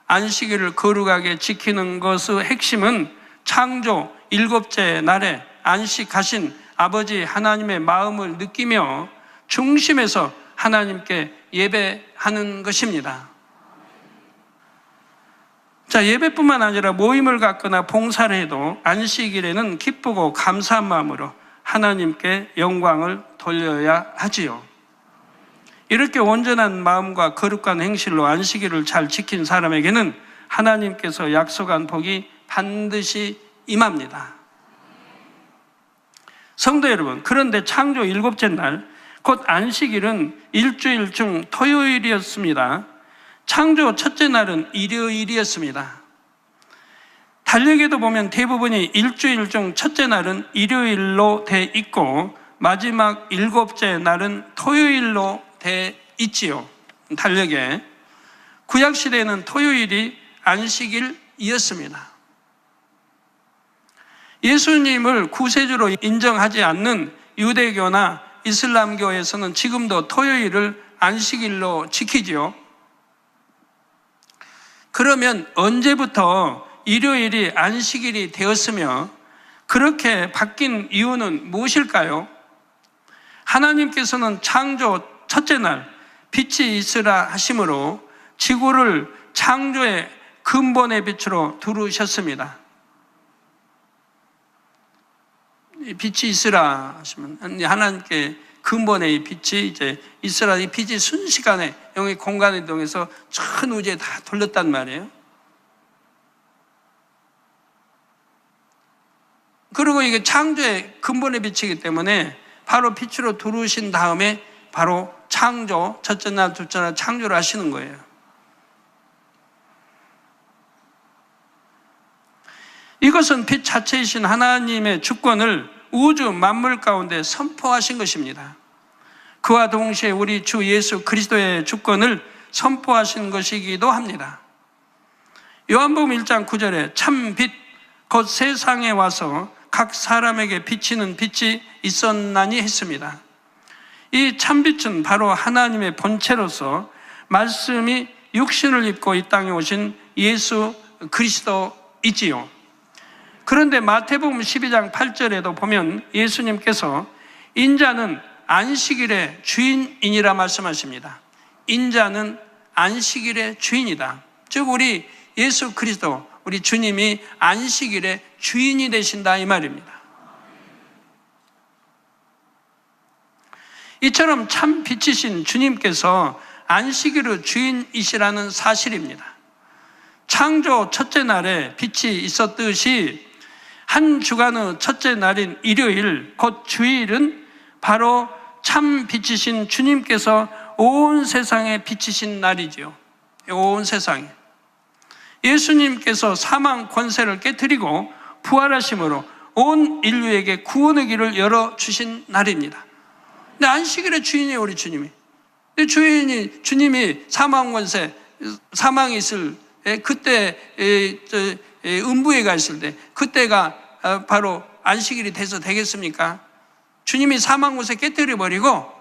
안식일을 거룩하게 지키는 것의 핵심은 창조 7째 날에 안식하신 아버지 하나님의 마음을 느끼며 중심에서 하나님께 예배하는 것입니다. 자, 예배뿐만 아니라 모임을 갖거나 봉사를 해도 안식일에는 기쁘고 감사한 마음으로 하나님께 영광을 돌려야 하지요. 이렇게 온전한 마음과 거룩한 행실로 안식일을 잘 지킨 사람에게는 하나님께서 약속한 복이 반드시 임합니다. 성도 여러분, 그런데 창조 7째 날, 곧 안식일은 일주일 중 토요일이었습니다. 창조 첫째 날은 일요일이었습니다. 달력에도 보면 대부분이 일주일 중 첫째 날은 일요일로 돼 있고 마지막 7째 날은 토요일로 돼 있지요. 달력에. 구약시대에는 토요일이 안식일이었습니다. 예수님을 구세주로 인정하지 않는 유대교나 이슬람교에서는 지금도 토요일을 안식일로 지키지요. 그러면 언제부터 일요일이 안식일이 되었으며 그렇게 바뀐 이유는 무엇일까요? 하나님께서는 창조 첫째 날 빛이 있으라 하심으로 지구를 창조의 근본의 빛으로 두르셨습니다. 빛이 있으라 하시면 하나님께 근본의 이 빛이 이제 있으라, 이 빛이 순식간에 영의 공간을 이동해서 전 우주에 다 돌렸단 말이에요. 그리고 이게 창조의 근본의 빛이기 때문에 바로 빛으로 두르신 다음에 바로 창조, 첫째 날, 둘째 날 창조를 하시는 거예요. 이것은 빛 자체이신 하나님의 주권을 우주 만물 가운데 선포하신 것입니다. 그와 동시에 우리 주 예수 그리스도의 주권을 선포하신 것이기도 합니다. 요한복음 1장 9절에 참 빛, 곧 세상에 와서 각 사람에게 비치는 빛이 있었나니 했습니다. 이 참빛은 바로 하나님의 본체로서 말씀이 육신을 입고 이 땅에 오신 예수 그리스도이지요. 그런데 마태복음 12장 8절에도 보면 예수님께서 인자는 안식일의 주인이라 말씀하십니다. 인자는 안식일의 주인이다. 즉 우리 예수 그리스도, 우리 주님이 안식일의 주인이 되신다 이 말입니다. 이처럼 참 빛이신 주님께서 안식일의 주인이시라는 사실입니다. 창조 첫째 날에 빛이 있었듯이 한 주간의 첫째 날인 일요일, 곧 주일은 바로 참 빛이신 주님께서 온 세상에 비치신 날이지요. 온 세상에. 예수님께서 사망 권세를 깨뜨리고 부활하심으로 온 인류에게 구원의 길을 열어주신 날입니다. 근데 안식일의 주인이에요, 우리 주님이. 근데 주님이 사망 권세, 사망이 있을 그때 음부에 가 있을 때 그때가 바로 안식일이 돼서 되겠습니까? 주님이 사망 권세 깨뜨려버리고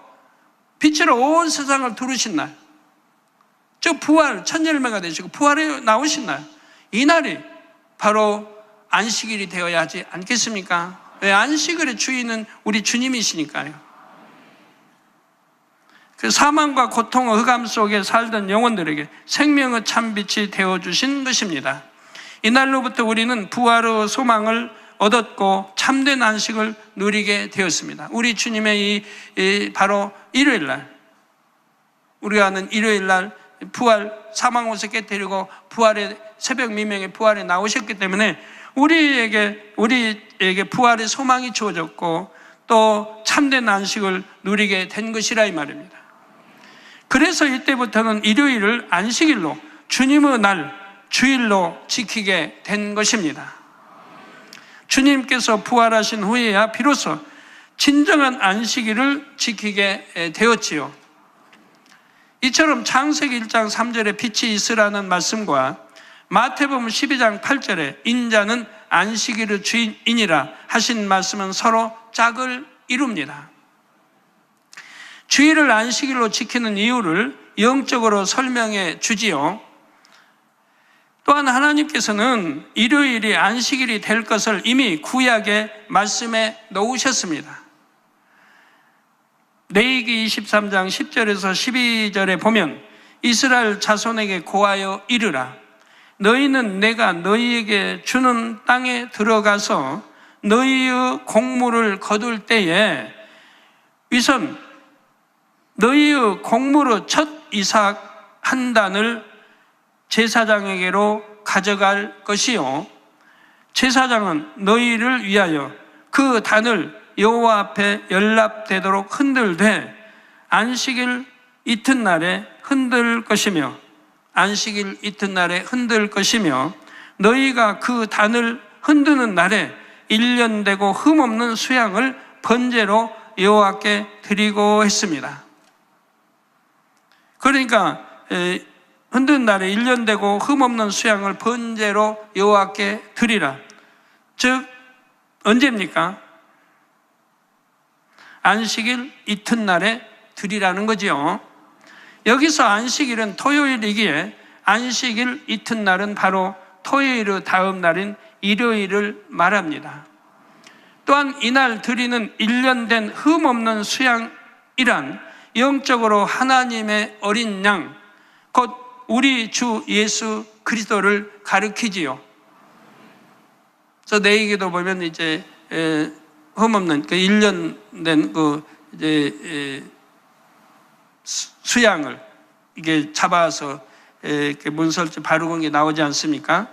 빛으로 온 세상을 두르신 날, 저 부활, 천열매가 되시고 부활에 나오신 날, 이 날이 바로 안식일이 되어야 하지 않겠습니까? 왜? 안식일의 주인은 우리 주님이시니까요. 그 사망과 고통의 흑암 속에 살던 영혼들에게 생명의 참빛이 되어주신 것입니다. 이날로부터 우리는 부활의 소망을 얻었고 참된 안식을 누리게 되었습니다. 우리 주님의 이 바로 일요일 날, 우리가 아는 일요일 날 부활, 사망 옷을 깨뜨리고 부활의 새벽 미명의 부활에 나오셨기 때문에 우리에게 부활의 소망이 주어졌고 또 참된 안식을 누리게 된 것이라 이 말입니다. 그래서 이때부터는 일요일을 안식일로, 주님의 날, 주일로 지키게 된 것입니다. 주님께서 부활하신 후에야 비로소 진정한 안식일을 지키게 되었지요. 이처럼 창세기 1장 3절에 빛이 있으라는 말씀과 마태복음 12장 8절에 인자는 안식일의 주인이라 하신 말씀은 서로 짝을 이룹니다. 주일을 안식일로 지키는 이유를 영적으로 설명해 주지요. 또한 하나님께서는 일요일이 안식일이 될 것을 이미 구약에 말씀해 놓으셨습니다. 레위기 23장 10절에서 12절에 보면 이스라엘 자손에게 고하여 이르라. 너희는 내가 너희에게 주는 땅에 들어가서 너희의 곡물을 거둘 때에 위선 너희의 곡물의 첫 이삭 한 단을 제사장에게로 가져갈 것이요 제사장은 너희를 위하여 그 단을 여호와 앞에 연납되도록 흔들되 안식일 이튿날에 흔들 것이며 안식일 이튿날에 흔들 것이며 너희가 그 단을 흔드는 날에 1년 되고 흠없는 수양을 번제로 여호와께 드리고 했습니다. 그러니까 흔드는 날에 1년 되고 흠없는 수양을 번제로 여호와께 드리라. 즉 언제입니까? 안식일 이튿날에 드리라는 거지요. 여기서 안식일은 토요일이기에 안식일 이튿날은 바로 토요일의 다음 날인 일요일을 말합니다. 또한 이날 드리는 1년 된 흠없는 수양이란 영적으로 하나님의 어린 양, 곧 우리 주 예수 그리스도를 가리키지요. 그래서 내기도 보면 이제 흠없는 그 1년 된 그 이제 수양을 이게 잡아서 이렇게 문설주 바르고 게 나오지 않습니까?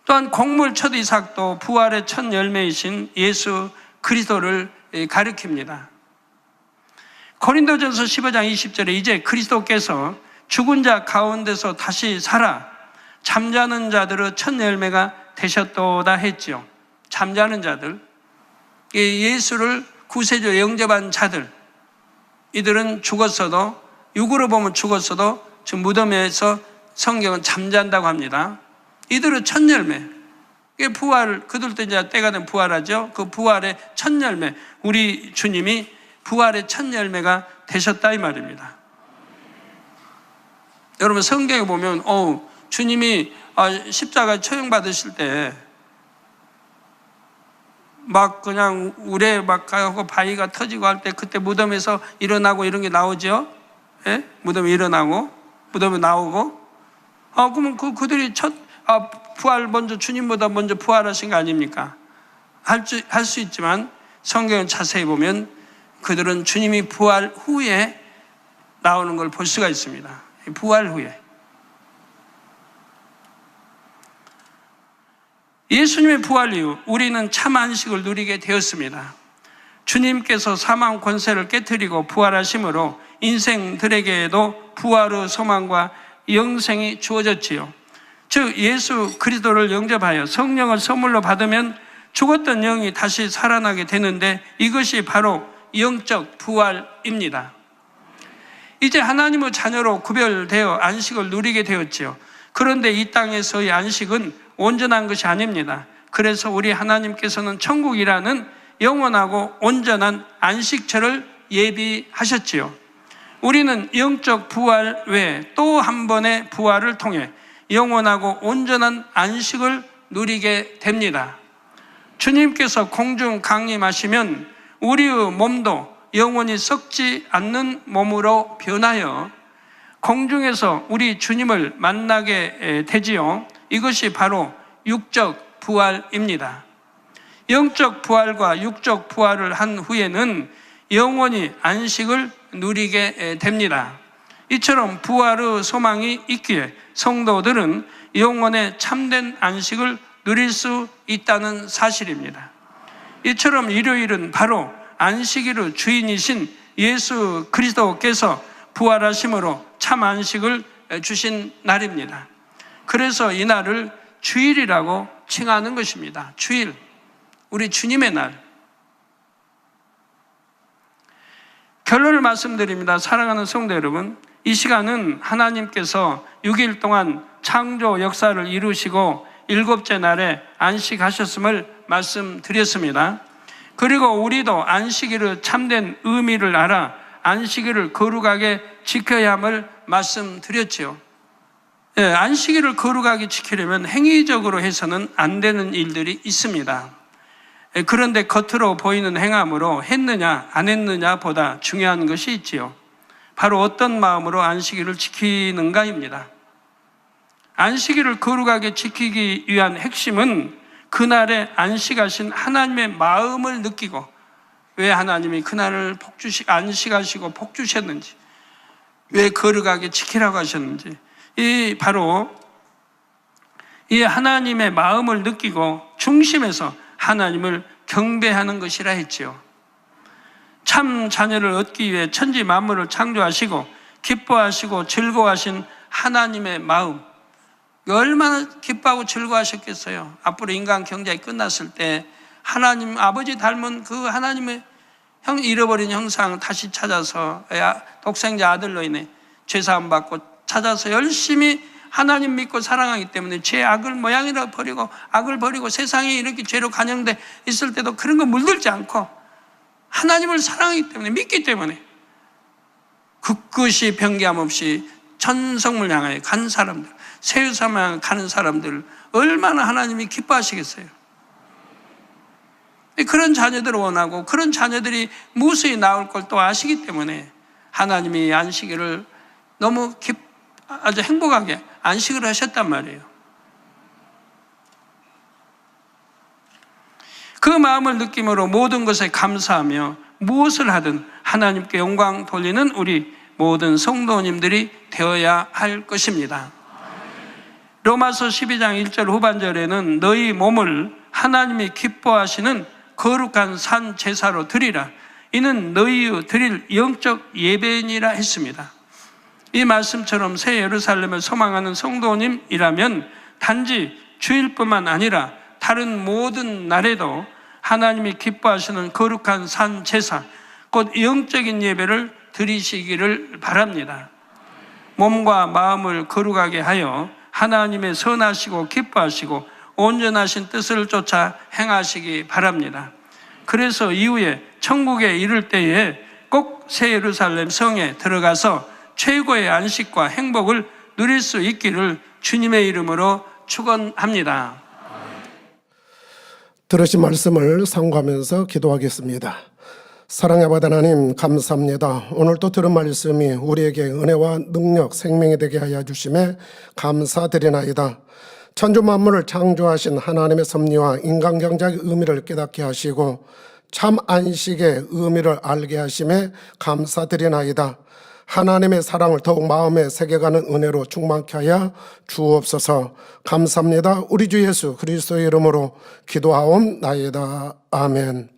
또한 곡물 첫 이삭도 부활의 첫 열매이신 예수 그리스도를 가리킵니다. 고린도전서 15장 20절에 이제 그리스도께서 죽은 자 가운데서 다시 살아 잠자는 자들의 첫 열매가 되셨도다 했지요. 잠자는 자들, 예수를 구세주로 영접한 자들, 이들은 죽었어도, 육으로 보면 죽었어도 지금 무덤에서 성경은 잠잔다고 합니다. 이들의 첫 열매, 부활, 그들도 이제 때가 되면 부활하죠. 그 부활의 첫 열매, 우리 주님이 부활의 첫 열매가 되셨다 이 말입니다. 여러분 성경에 보면 주님이 십자가 처형받으실 때 막 그냥 우레 막 가고 바위가 터지고 할 때 그때 무덤에서 일어나고 이런 게 나오죠. 예? 무덤에 일어나고 무덤에 나오고 그러면 그들이 부활 먼저 주님보다 먼저 부활하신 거 아닙니까? 할 수 있지만 성경을 자세히 보면 그들은 주님이 부활 후에 나오는 걸 볼 수가 있습니다. 부활 후에. 예수님의 부활 이후 우리는 참 안식을 누리게 되었습니다. 주님께서 사망 권세를 깨뜨리고 부활하심으로 인생들에게도 부활의 소망과 영생이 주어졌지요. 즉 예수 그리스도를 영접하여 성령을 선물로 받으면 죽었던 영이 다시 살아나게 되는데 이것이 바로 영적 부활입니다. 이제 하나님의 자녀로 구별되어 안식을 누리게 되었지요. 그런데 이 땅에서의 안식은 온전한 것이 아닙니다. 그래서 우리 하나님께서는 천국이라는 영원하고 온전한 안식처를 예비하셨지요. 우리는 영적 부활 외에 또 한 번의 부활을 통해 영원하고 온전한 안식을 누리게 됩니다. 주님께서 공중 강림하시면 우리의 몸도 영원히 썩지 않는 몸으로 변하여 공중에서 우리 주님을 만나게 되지요. 이것이 바로 육적 부활입니다. 영적 부활과 육적 부활을 한 후에는 영원히 안식을 누리게 됩니다. 이처럼 부활의 소망이 있기에 성도들은 영원의 참된 안식을 누릴 수 있다는 사실입니다. 이처럼 일요일은 바로 안식일의 주인이신 예수 그리스도께서 부활하심으로 참 안식을 주신 날입니다. 그래서 이 날을 주일이라고 칭하는 것입니다. 주일, 우리 주님의 날. 결론을 말씀드립니다. 사랑하는 성도 여러분, 이 시간은 하나님께서 6일 동안 창조 역사를 이루시고 7째 날에 안식하셨음을 말씀드렸습니다. 그리고 우리도 안식일의 참된 의미를 알아 안식일을 거룩하게 지켜야 함을 말씀드렸지요. 안식일을 거룩하게 지키려면 행위적으로 해서는 안 되는 일들이 있습니다. 그런데 겉으로 보이는 행함으로 했느냐 안 했느냐 보다 중요한 것이 있지요. 바로 어떤 마음으로 안식일을 지키는가입니다. 안식일을 거룩하게 지키기 위한 핵심은 그날에 안식하신 하나님의 마음을 느끼고, 왜 하나님이 그날을 안식하시고 복 주셨는지, 왜 거룩하게 지키라고 하셨는지, 바로 이 하나님의 마음을 느끼고 중심에서 하나님을 경배하는 것이라 했지요. 참 자녀를 얻기 위해 천지 만물을 창조하시고 기뻐하시고 즐거워하신 하나님의 마음, 얼마나 기뻐하고 즐거워하셨겠어요. 앞으로 인간 경작이 끝났을 때 하나님 아버지 닮은 그 하나님의 잃어버린 형상 다시 찾아서 독생자 아들로 인해 죄사함 받고 찾아서 열심히 하나님 믿고 사랑하기 때문에 죄 악을 모양이라 버리고 악을 버리고 세상에 이렇게 죄로 간영돼 있을 때도 그런 거 물들지 않고 하나님을 사랑하기 때문에, 믿기 때문에 굳굳이 변개함 없이 천성물 향하여 간 사람들, 세우삼 향하여 가는 사람들 얼마나 하나님이 기뻐하시겠어요. 그런 자녀들을 원하고 그런 자녀들이 무수히 나올 걸 또 아시기 때문에 하나님이 안식일을 너무 아주 행복하게 안식을 하셨단 말이에요. 그 마음을 느낌으로 모든 것에 감사하며 무엇을 하든 하나님께 영광 돌리는 우리 모든 성도님들이 되어야 할 것입니다. 로마서 12장 1절 후반절에는 너희 몸을 하나님이 기뻐하시는 거룩한 산 제사로 드리라. 이는 너희의 드릴 영적 예배니라 했습니다. 이 말씀처럼 새 예루살렘을 소망하는 성도님이라면 단지 주일뿐만 아니라 다른 모든 날에도 하나님이 기뻐하시는 거룩한 산 제사, 곧 영적인 예배를 드리시기를 바랍니다. 몸과 마음을 거룩하게 하여 하나님의 선하시고 기뻐하시고 온전하신 뜻을 쫓아 행하시기 바랍니다. 그래서 이후에 천국에 이를 때에 꼭 새 예루살렘 성에 들어가서 최고의 안식과 행복을 누릴 수 있기를 주님의 이름으로 축원합니다. 들으신 말씀을 상고하면서 기도하겠습니다. 사랑의 아버지 하나님, 감사합니다. 오늘 또 들은 말씀이 우리에게 은혜와 능력, 생명이 되게 하여 주심에 감사드리나이다. 천주 만물을 창조하신 하나님의 섭리와 인간 경작의 의미를 깨닫게 하시고 참 안식의 의미를 알게 하심에 감사드리나이다. 하나님의 사랑을 더욱 마음에 새겨가는 은혜로 충만케 하여 주옵소서. 감사합니다. 우리 주 예수 그리스도의 이름으로 기도하옵나이다. 아멘.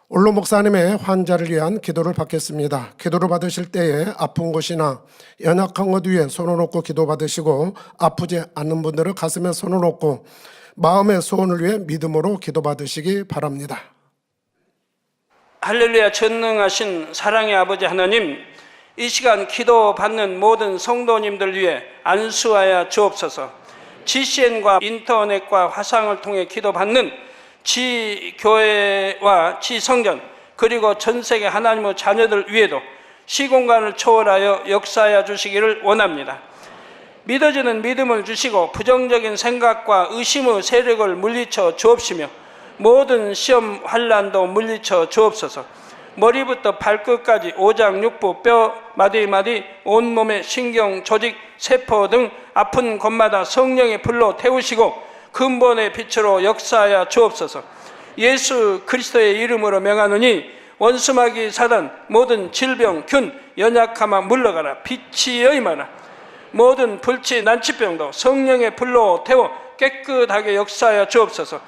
올로 목사님의 환자를 위한 기도를 받겠습니다. 기도를 받으실 때에 아픈 곳이나 연약한 것 위에 손을 놓고 기도 받으시고, 아프지 않는 분들은 가슴에 손을 놓고 마음의 소원을 위해 믿음으로 기도 받으시기 바랍니다. 할렐루야. 전능하신 사랑의 아버지 하나님, 이 시간 기도받는 모든 성도님들 위해 안수하여 주옵소서. GCN과 인터넷과 화상을 통해 기도받는 지교회와 지성전, 그리고 전 세계 하나님의 자녀들 위에도 시공간을 초월하여 역사하여 주시기를 원합니다. 믿어지는 믿음을 주시고 부정적인 생각과 의심의 세력을 물리쳐 주옵시며 모든 시험 환난도 물리쳐 주옵소서. 머리부터 발끝까지 오장육부, 뼈, 마디마디, 온몸의 신경, 조직, 세포 등 아픈 곳마다 성령의 불로 태우시고 근본의 빛으로 역사하여 주옵소서. 예수 그리스도의 이름으로 명하노니 원수마귀 사단 모든 질병, 균, 연약함아 물러가라. 빛이 여임하라. 모든 불치, 난치병도 성령의 불로 태워 깨끗하게 역사하여 주옵소서.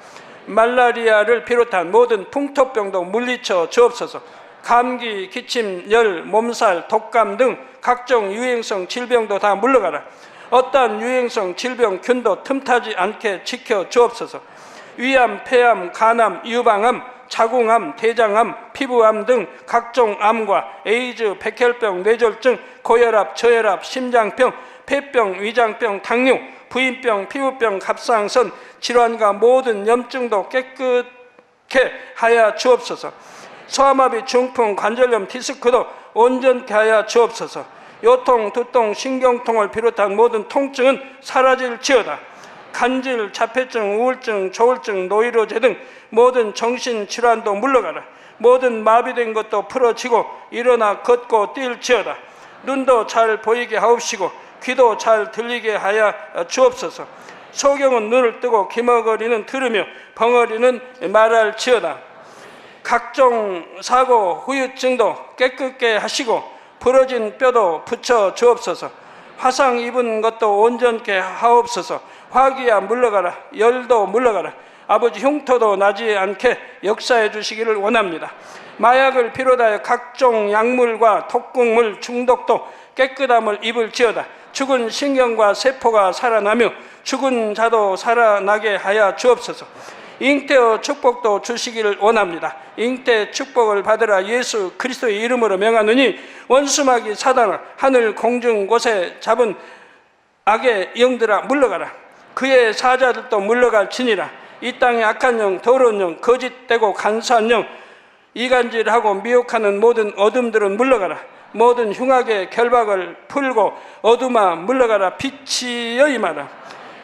말라리아를 비롯한 모든 풍토병도 물리쳐 주옵소서. 감기, 기침, 열, 몸살, 독감 등 각종 유행성 질병도 다 물러가라. 어떠한 유행성 질병, 균도 틈타지 않게 지켜 주옵소서. 위암, 폐암, 간암, 유방암, 자궁암, 대장암, 피부암 등 각종 암과 에이즈, 백혈병, 뇌졸중, 고혈압, 저혈압, 심장병, 폐병, 위장병, 당뇨, 부인병, 피부병, 갑상선 질환과 모든 염증도 깨끗게 하여 주옵소서. 소아마비, 중풍, 관절염, 디스크도 온전케 하여 주옵소서. 요통, 두통, 신경통을 비롯한 모든 통증은 사라질지어다. 간질, 자폐증, 우울증, 조울증, 노이로제 등 모든 정신질환도 물러가라. 모든 마비된 것도 풀어지고 일어나 걷고 뛸지어다. 눈도 잘 보이게 하옵시고 귀도 잘 들리게 하여 주옵소서. 소경은 눈을 뜨고 기머거리는 들으며 벙어리는 말할지어다. 각종 사고, 후유증도 깨끗게 하시고 부러진 뼈도 붙여 주옵소서. 화상 입은 것도 온전케 하옵소서. 화기야 물러가라. 열도 물러가라. 아버지 흉터도 나지 않게 역사해 주시기를 원합니다. 마약을 비롯하여 각종 약물과 독극물 중독도 깨끗함을 입을지어다. 죽은 신경과 세포가 살아나며 죽은 자도 살아나게 하여 주옵소서. 잉태의 축복도 주시기를 원합니다. 잉태 축복을 받으라. 예수 그리스도의 이름으로 명하노니 원수마귀 사단아 하늘 공중 곳에 잡은 악의 영들아 물러가라. 그의 사자들도 물러갈지니라. 이 땅의 악한 영, 더러운 영, 거짓되고 간사한 영, 이간질하고 미혹하는 모든 어둠들은 물러가라. 모든 흉악의 결박을 풀고 어둠아 물러가라. 빛이 여임하라.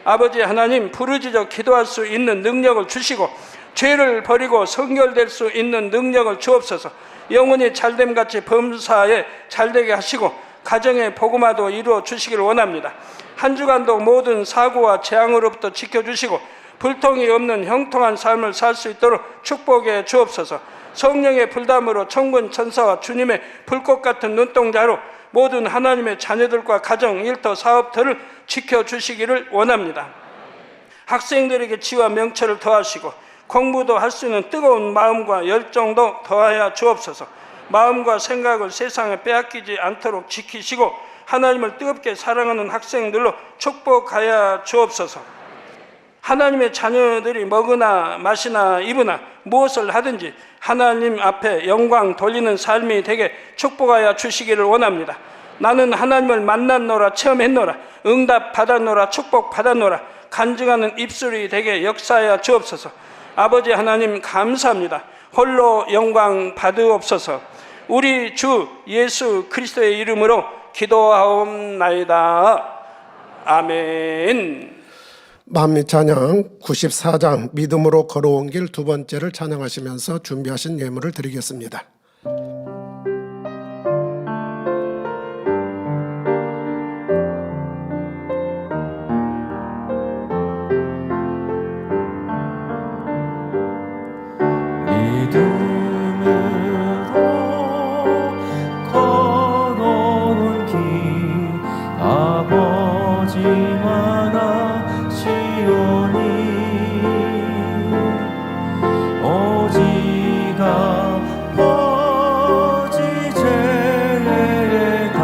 아버지 하나님, 부르짖어 기도할 수 있는 능력을 주시고 죄를 버리고 성결될 수 있는 능력을 주옵소서. 영혼이 잘됨같이 범사에 잘되게 하시고 가정의 복음화도 이루어 주시기를 원합니다. 한 주간도 모든 사고와 재앙으로부터 지켜주시고 불통이 없는 형통한 삶을 살 수 있도록 축복해 주옵소서. 성령의 불담으로 천군 천사와 주님의 불꽃 같은 눈동자로 모든 하나님의 자녀들과 가정, 일터, 사업터를 지켜주시기를 원합니다. 학생들에게 지와 명철을 더하시고 공부도 할 수 있는 뜨거운 마음과 열정도 더하여 주옵소서. 마음과 생각을 세상에 빼앗기지 않도록 지키시고 하나님을 뜨겁게 사랑하는 학생들로 축복하여 주옵소서. 하나님의 자녀들이 먹으나 마시나 입으나 무엇을 하든지 하나님 앞에 영광 돌리는 삶이 되게 축복하여 주시기를 원합니다. 나는 하나님을 만났노라, 체험했노라, 응답 받았노라, 축복 받았노라, 간증하는 입술이 되게 역사하여 주옵소서. 아버지 하나님 감사합니다. 홀로 영광 받으옵소서. 우리 주 예수 그리스도의 이름으로 기도하옵나이다. 아멘. 만미 찬양 94장 믿음으로 걸어온 길 두 번째를 찬양하시면서 준비하신 예물을 드리겠습니다. 걸어온 길 아버지만 아시오니 오직 아버지 제가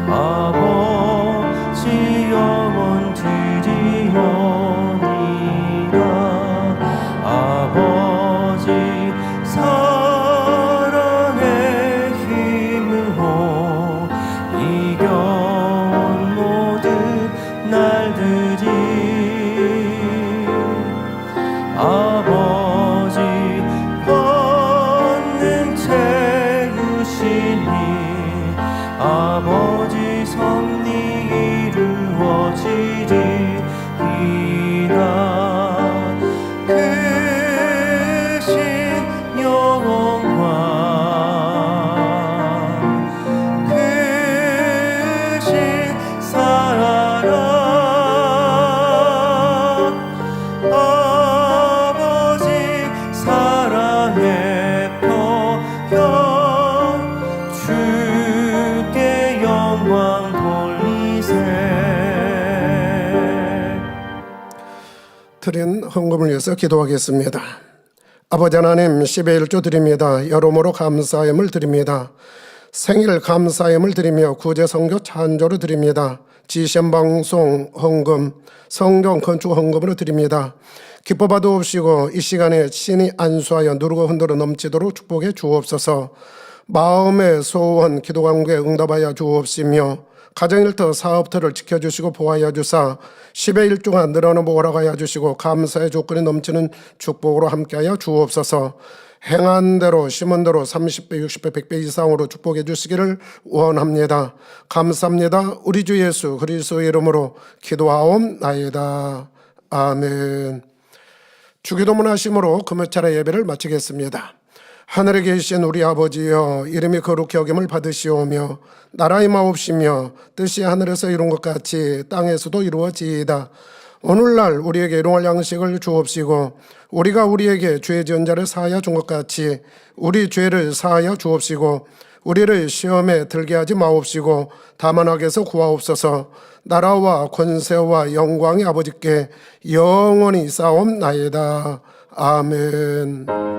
아버지 영혼 드리오니라. 아버지 사랑의 힘으로 이겨온 모든 날들이 아버지 권능 채우시니 아버지 섭리 이루어지리이다. 크신 영원과 드린 헌금을 위해서 기도하겠습니다. 아버지 하나님, 10의 1조 드립니다. 여러모로 감사함을 드립니다. 생일 감사함을 드리며 구제 선교 찬조로 드립니다. GCN 방송 헌금, 성경 건축 헌금으로 드립니다. 기뻐 받으옵시고 이 시간에 신이 안수하여 누르고 흔들어 넘치도록 축복해 주옵소서. 마음의 소원 기도 간구에 응답하여 주옵시며 가정일터 사업터를 지켜주시고 보호하여 주사 10의 1조가 늘어나고 오락하여 주시고 감사의 조건이 넘치는 축복으로 함께하여 주옵소서. 행한 대로 심은 대로 30배, 60배, 100배 이상으로 축복해 주시기를 원합니다. 감사합니다. 우리 주 예수 그리스도의 이름으로 기도하옵나이다. 아멘. 주기도문 하심으로 금요차례 예배를 마치겠습니다. 하늘에 계신 우리 아버지여, 이름이 거룩히 여김을 받으시오며 나라의 마옵시며 뜻이 하늘에서 이룬 것 같이 땅에서도 이루어지이다. 오늘날 우리에게 일용할 양식을 주옵시고 우리가 우리에게 죄 지은 자를 사하여 준 것 같이 우리 죄를 사하여 주옵시고 우리를 시험에 들게 하지 마옵시고 다만 악에서 구하옵소서. 나라와 권세와 영광이 아버지께 영원히 쌓옵나이다. 아멘.